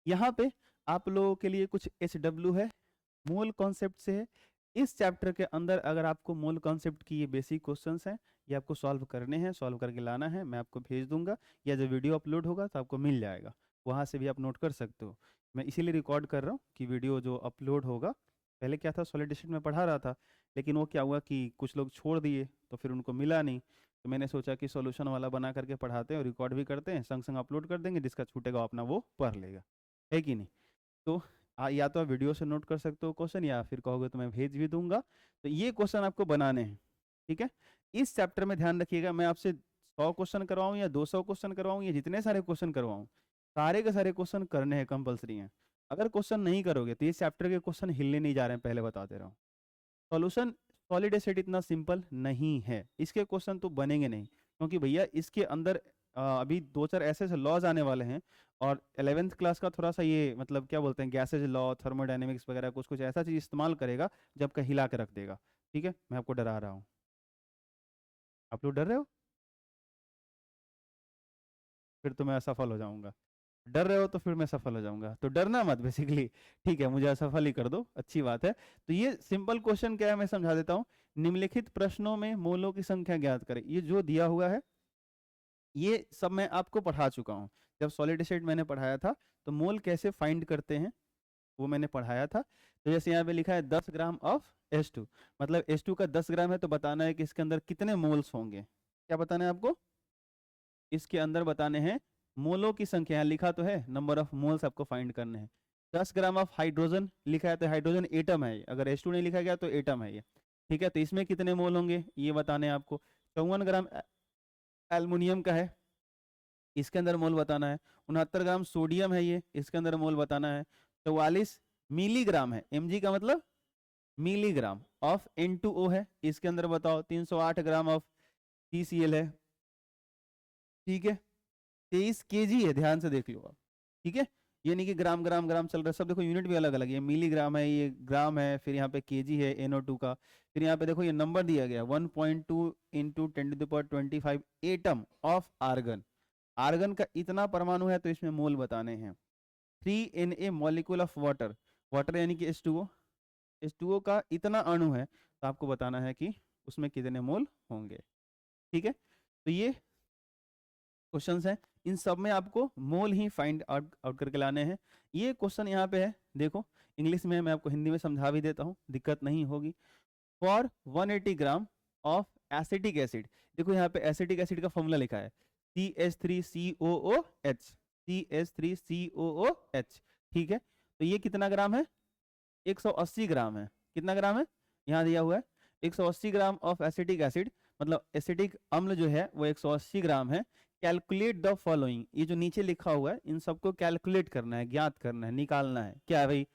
यहाँ पे आप लोगों के लिए कुछ HW है, मूल कॉन्सेप्ट से है। इस चैप्टर के अंदर अगर आपको मूल कॉन्सेप्ट की ये बेसिक क्वेश्चंस हैं, ये आपको सॉल्व करने हैं, सॉल्व करके लाना है, मैं आपको भेज दूंगा, या जब वीडियो अपलोड होगा तो आपको मिल जाएगा, वहाँ से भी आप नोट कर सकते हो। मैं इसीलिए रिकॉर्ड कर रहा हूँ कि वीडियो जो अपलोड होगा, पहले क्या था सॉलिड स्टेट में पढ़ा रहा था, लेकिन वो क्या हुआ कि कुछ लोग छोड़ दिए तो फिर उनको मिला नहीं, तो मैंने सोचा कि सॉल्यूशन वाला बना करके पढ़ाते हैं और रिकॉर्ड भी करते हैं, संग संग अपलोड कर देंगे, जिसका छूटेगा अपना वो पढ़ लेगा, है कि नहीं? तो या तो आप वीडियो से नोट कर सकते हो क्वेश्चन, या फिर कहोगे तो मैं भेज भी दूंगा। तो ये क्वेश्चन आपको बनाने हैं, ठीक है। इस चैप्टर में ध्यान रखिएगा, मैं आपसे 100 क्वेश्चन करवाऊं या 200 क्वेश्चन करवाऊं या जितने सारे क्वेश्चन करवाऊं, सारे के सारे क्वेश्चन करने हैं, कंपलसरी हैं। अगर क्वेश्चन नहीं करोगे तो इस चैप्टर के क्वेश्चन हिलने नहीं जा रहे हैं, पहले बता दे रहा हूँ। सॉल्यूशन सॉलिड एसिड इतना सिंपल नहीं है, इसके क्वेश्चन तो बनेंगे नहीं, क्योंकि भैया इसके अंदर अभी 2-4 ऐसे ऐसे लॉज आने वाले हैं, और 11th क्लास का थोड़ा सा ये मतलब क्या बोलते हैं, गैसेज लॉ, थर्मोडायनेमिक्स वगैरह कुछ कुछ ऐसा चीज इस्तेमाल करेगा जब का हिला के रख देगा, ठीक है। मैं आपको डरा रहा हूँ। आप लोग डर रहे हो? फिर तो मैं असफल हो जाऊंगा। डर रहे हो तो फिर मैं सफल हो जाऊंगा, तो डरना मत बेसिकली, ठीक है, मुझे असफल ही कर दो, अच्छी बात है। तो ये सिंपल क्वेश्चन क्या है मैं समझा देता हूँ। निम्नलिखित प्रश्नों में मोलों की संख्या ज्ञात करें, ये जो दिया हुआ है ये सब मैं आपको पढ़ा चुका हूँ। जब सॉलिड स्टेट मैंने पढ़ाया था तो मोल कैसे फाइंड करते हैं वो मैंने पढ़ाया था। तो जैसे यहाँ पे लिखा है 10 ग्राम ऑफ H2, मतलब H2 का 10 ग्राम है, तो बताना है कि इसके अंदर कितने मोल्स होंगे। क्या बताना है आपको? इसके अंदर बताने हैं मोलों की संख्या, यहाँ लिखा तो है, नंबर ऑफ मोल्स आपको फाइंड करने हैं। 10 ग्राम ऑफ हाइड्रोजन लिखा है तो हाइड्रोजन एटम है, अगर H2 नहीं लिखा गया तो एटम है ये, ठीक है। तो इसमें कितने मोल होंगे ये बताने हैं आपको। 54 ग्राम एल्युमिनियम का है, इसके अंदर मोल बताना है। 69 ग्राम सोडियम है ये, इसके अंदर मोल बताना है। 44 मिलीग्राम है, mg का मतलब मिलीग्राम ऑफ N2O है, इसके अंदर बताओ। 308 ग्राम ऑफ CCl है, ठीक है। 23 kg है, ध्यान से देख लो आप, ठीक है। ये नहीं कि ग्राम ग्राम ग्राम चल रहा है, सब देखो यूनिट भी अलग अलग है, मिलीग्राम है, ये ग्राम है, फिर यहाँ पे kg है NO2 का, फिर यहाँ पे देखो ये नंबर दिया गया 1.2 into 10⁻25 atom of argon. Argon का इतना परमाणु है तो इसमें मोल बताने हैं। 3 in a molecule of water, water यानी कि H2O, H2O का इतना अणु है, तो आपको बताना है कि उसमें कितने मोल होंगे, ठीक है। तो ये क्वेश्चंस हैं, इन सब में आपको मोल ही फाइंड आउट करके लाने हैं। ये क्वेश्चन यहाँ पे है, देखो इंग्लिश में है, मैं आपको हिंदी में समझा भी देता हूँ, दिक्कत नहीं होगी। For 180 gram of acetic acid, देखो यहाँ पे एसिटिक एसिड का फॉर्मूला लिखा है CH3COOH, CH3COOH, ठीक है। तो ये कितना ग्राम है? 180 ग्राम है। कितना ग्राम है? यहाँ दिया हुआ है 180 ग्राम ऑफ एसिटिक एसिड, मतलब एसिटिक अम्ल जो है वो 180 ग्राम है। कैलकुलेट द फॉलोइंग, ये जो नीचे लिखा हुआ है इन सबको कैलकुलेट करना है, ज्ञात करना है, निकालना है। क्या है भाई?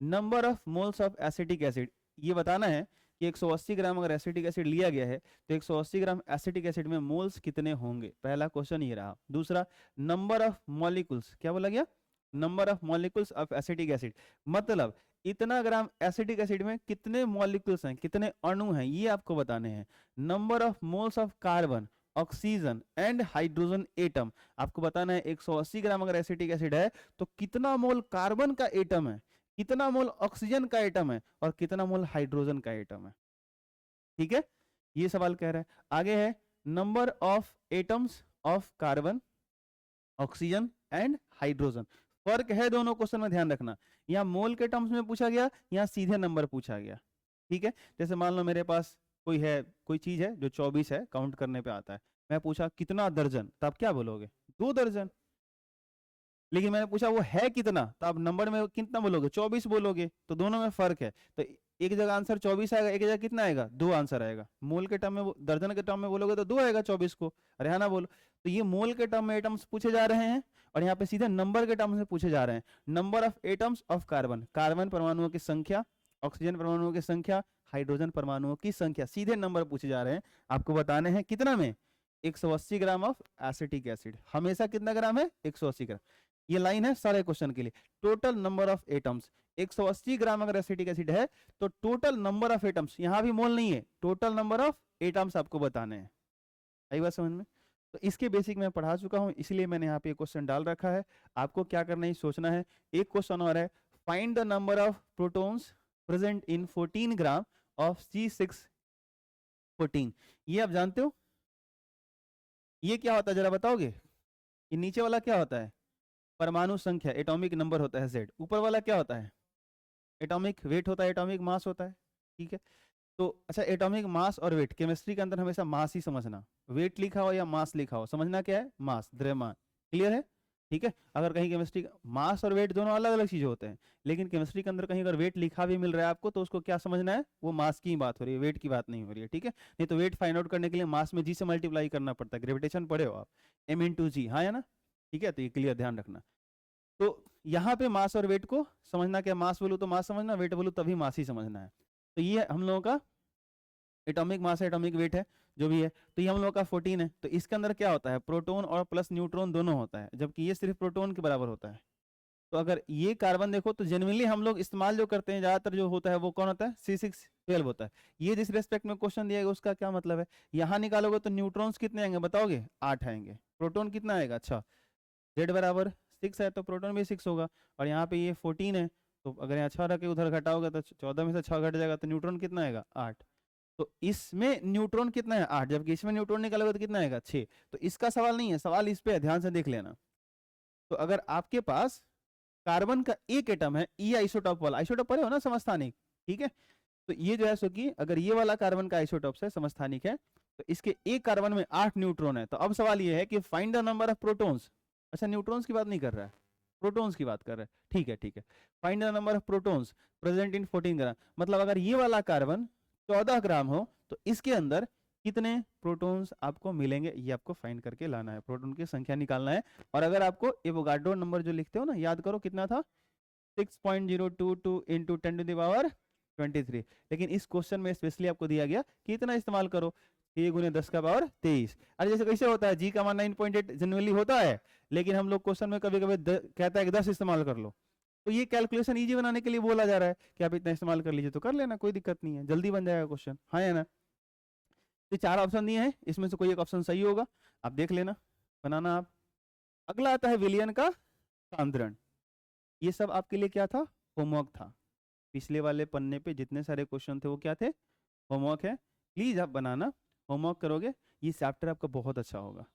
Number of moles of acetic acid, ये बताना है कि 180 ग्राम अगर एसिटिक एसिड लिया गया है तो 180 ग्राम एसिटिक एसिड में मोल्स कितने होंगे, पहला क्वेश्चन ये रहा। दूसरा, नंबर ऑफ मॉलिक्यूल्स, क्या बोला गया? Number of molecules of acetic acid, मतलब इतना ग्राम एसिटिक एसिड में कितने मॉलिक्यूल्स हैं, कितने अणु हैं, ये आपको बताने हैं। Number of moles of carbon, oxygen and hydrogen atom आपको बताना है। 180 ग्राम अगर एसिटिक एसिड है तो कितना मोल कार्बन का एटम है, कितना मोल ऑक्सीजन का एटम है और कितना मोल हाइड्रोजन का एटम है। ठीक है, ये सवाल कह रहा है। आगे है number of atoms of carbon, oxygen and hydrogen. फर्क है दोनों क्वेश्चन में, ध्यान रखना। यहाँ मोल के टर्म्स में पूछा गया, यहाँ सीधे नंबर पूछा गया। ठीक है, जैसे मान लो मेरे पास कोई है, कोई चीज है जो 24 है, काउंट करने पे आता है। मैं पूछा कितना दर्जन, तो आप क्या बोलोगे? 2 दर्जन। लेकिन मैंने पूछा वो है कितना, तो आप नंबर में कितना बोलोगे? 24 बोलोगे। तो दोनों में फर्क है। तो एक जगह आंसर 24 आएगा, एक जगह कितना आएगा? 2 आंसर आएगा। मोल के टर्म में, दर्जन के टर्म में बोलोगे तो 2 आएगा 24 को। अरे हाँ ना बोलो। तो ये मोल के टर्म में एटम्स पूछे जा रहे हैं और यहाँ पे सीधे नंबर के टर्म में पूछे जा रहे हैं। Number of atoms of carbon, carbon परमाणुओं की संख्या, ऑक्सीजन परमाणुओं की संख्या, हाइड्रोजन परमाणुओं की संख्या, सीधे नंबर पूछे जा रहे हैं। आपको बताने हैं कितना में? 180 ग्राम ऑफ एसिटिक एसिड। हमेशा कितना ग्राम है? 180 ग्राम। ये लाइन है सारे क्वेश्चन के लिए। टोटल नंबर ऑफ एटम्स 180 ग्राम अगर एसिटिक एसिड है तो टोटल नंबर ऑफ एटम्स, यहां भी मोल नहीं है, टोटल नंबर ऑफ एटम्स आपको बताने हैं। आई बात समझ में? तो इसके बेसिक मैं पढ़ा चुका हूं, इसलिए मैंने यहाँ पे क्वेश्चन डाल रखा है। आपको क्या करना है, सोचना है। एक क्वेश्चन और है, find the number of protons present in 14 gram of C614। ये आप जानते हो, ये क्या होता है जरा बताओगे? ये नीचे वाला क्या होता है? परमाणु संख्या, एटॉमिक नंबर होता है Z। ऊपर वाला क्या होता है? एटॉमिक वेट होता है, एटॉमिक मास होता है। ठीक है, तो अच्छा, एटॉमिक मास और वेट, केमिस्ट्री के अंदर हमेशा मास ही समझना। वेट लिखा हो या मास लिखा हो, समझना क्या है? मास, द्रव्यमान। क्लियर है? ठीक है, अगर कहीं केमिस्ट्री मास और वेट दोनों अलग अलग चीजें होते हैं, लेकिन केमिस्ट्री के अंदर कहीं अगर वेट लिखा भी मिल रहा है आपको, तो उसको क्या समझना है? वो मास की बात हो रही है, वेट की बात नहीं हो रही है। ठीक है, नहीं तो वेट फाइंड आउट करने के लिए मास में जी से मल्टीप्लाई करना पड़ता है। ग्रेविटेशन पढ़े हो आप, m×g, हाँ या ना? ठीक है, तो ये क्लियर ध्यान रखना। तो यहाँ पे मास और वेट को समझना क्या? मास बोलूँ तो मास समझना, वेट बोलूँ तभी मास ही समझना है। तो ये हम लोगों का एटॉमिक मास है, एटॉमिक वेट है, जो भी है। तो ये हम लोग का 14 है। तो इसके अंदर क्या होता है? प्रोटॉन और प्लस न्यूट्रॉन दोनों होता है, जबकि ये सिर्फ प्रोटॉन के बराबर होता है। तो अगर ये कार्बन देखो तो जेनुइनली हम लोग इस्तेमाल जो करते हैं ज्यादातर जो होता है वो कौन होता है? C612 होता है। ये जिस रेस्पेक्ट में क्वेश्चन दिया गया उसका क्या मतलब है? यहाँ निकालोगे तो न्यूट्रॉन्स कितने आएंगे बताओगे? 8 आएंगे। प्रोटॉन कितना आएगा? अच्छा, Z बराबर 6 है तो प्रोटॉन भी 6 होगा। और यहाँ पे ये 14 है, तो अगर यहाँ 6 रख के उधर घटाओगे तो 14 में से 6 घट जाएगा, तो न्यूट्रॉन कितना आएगा? 8। तो इसमें न्यूट्रॉन कितना है? 8। जबकि इसमें न्यूट्रॉन निकालोगे तो कितना आएगा? 6। तो इसका सवाल नहीं है, सवाल इस पे है, ध्यान से देख लेना। तो अगर आपके पास कार्बन का एक एटम है, ई आइसोटॉप वाला, आइसोटॉप पढ़े हो ना, समस्थानिक। ठीक है, तो ये जो है सो कि अगर ये वाला कार्बन का आइसोटॉप है, समस्थानिक है, तो इसके एक कार्बन में 8 न्यूट्रॉन है। तो अब सवाल ये है कि find the number of protons. अच्छा, न्यूट्रॉन्स की बात नहीं कर रहा है, प्रोटॉन्स की बात कर रहा है। ठीक है, ठीक है। Find the number of protons present in 14 ग्राम। मतलब अगर ये वाला कार्बन 14 ग्राम हो तो इसके अंदर कितने प्रोटॉन्स आपको मिलेंगे, ये आपको फाइंड करके लाना है, प्रोटॉन की संख्या निकालना है। और अगर आपको एवोगाड्रो नंबर जो लिखते हो ना, याद करो कितना था? 6.022 इंटू 10⁻23। लेकिन इस क्वेश्चन में स्पेशली आपको दिया गया कि इतना इस्तेमाल करो, 6 गुने 10⁻23। अरे जैसे कैसे होता है, जी का मान 9.8 जनरली होता है, लेकिन हम लोग क्वेश्चन में कभी कभी कहता है कि 10 इस्तेमाल कर लो। तो ये कैलकुलेशन इजी बनाने के लिए बोला जा रहा है कि आप इतना इस्तेमाल कर लीजिए, तो कर लेना, कोई दिक्कत नहीं है, जल्दी बन जाएगा क्वेश्चन। हाँ या ना? तो 4 ऑप्शन दिए हैं, इसमें से कोई एक ऑप्शन सही होगा, आप देख लेना, बनाना आप। अगला आता है विलयन का सांद्रण। ये सब आपके लिए क्या था? होमवर्क था। पिछले वाले पन्ने पे जितने सारे क्वेश्चन थे वो क्या थे? होमवर्क है। प्लीज आप बनाना, होमवर्क करोगे, ये चैप्टर आपका बहुत अच्छा होगा।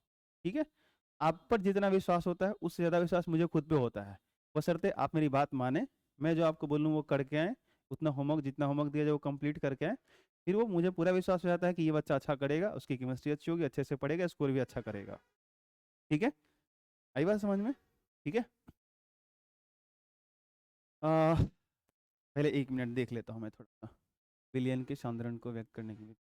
ठीक है, आप पर जितना विश्वास होता है उससे ज्यादा विश्वास मुझे खुद पे होता है, बशर्ते आप मेरी बात माने, मैं जो आपको बोलूँ वो करके आए, उतना होमवर्क, जितना होमवर्क दिया जाए वो कंप्लीट करके आए, फिर वो मुझे पूरा विश्वास हो जाता है कि ये बच्चा अच्छा करेगा, उसकी केमिस्ट्री अच्छी होगी, अच्छे से पढ़ेगा, स्कोर भी अच्छा करेगा। ठीक है, आई बात समझ में? ठीक है, पहले 1 मिनट देख लेता हूँ मैं थोड़ा सा विलयन के सांद्रण को व्यक्त करने के लिए।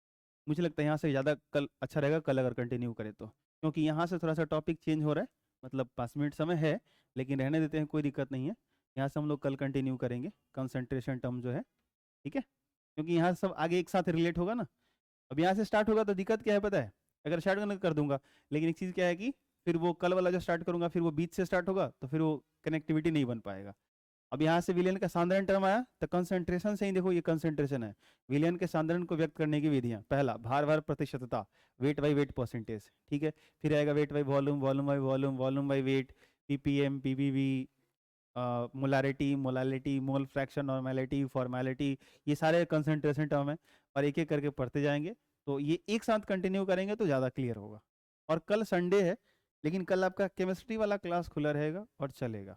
मुझे लगता है यहाँ से ज़्यादा कल अच्छा रहेगा, कल अगर कंटिन्यू करें तो, क्योंकि यहाँ से थोड़ा सा टॉपिक चेंज हो रहा है। मतलब 5 मिनट समय है, लेकिन रहने देते हैं, कोई दिक्कत नहीं है। यहाँ से हम लोग कल कंटिन्यू करेंगे कंसंट्रेशन टर्म जो है। ठीक है, क्योंकि यहाँ सब आगे एक साथ रिलेट होगा ना। अब यहाँ से स्टार्ट होगा तो दिक्कत क्या है पता है? अगर स्टार्ट करना कर दूंगा, लेकिन एक चीज़ क्या है कि फिर वो कल वाला जो स्टार्ट करूंगा फिर वो बीच से स्टार्ट होगा, तो फिर वो कनेक्टिविटी नहीं बन पाएगा। अब यहाँ से विलयन का सांद्रण टर्म आया तो कंसंट्रेशन से ही देखो ये कंसंट्रेशन है। विलयन के सांद्रण को व्यक्त करने की विधियां, पहला भार भार प्रतिशतता, वेट बाई वेट परसेंटेज, ठीक है। फिर आएगा weight by volume, volume by volume, volume by wait, ppm, PPV, molarity, molality, mole fraction, normality, formality, ये सारे कंसंट्रेशन टर्म है और एक एक करके पढ़ते जाएंगे। तो ये एक साथ कंटिन्यू करेंगे तो ज़्यादा क्लियर होगा। और कल संडे है, लेकिन कल आपका केमिस्ट्री वाला क्लास खुला रहेगा और चलेगा।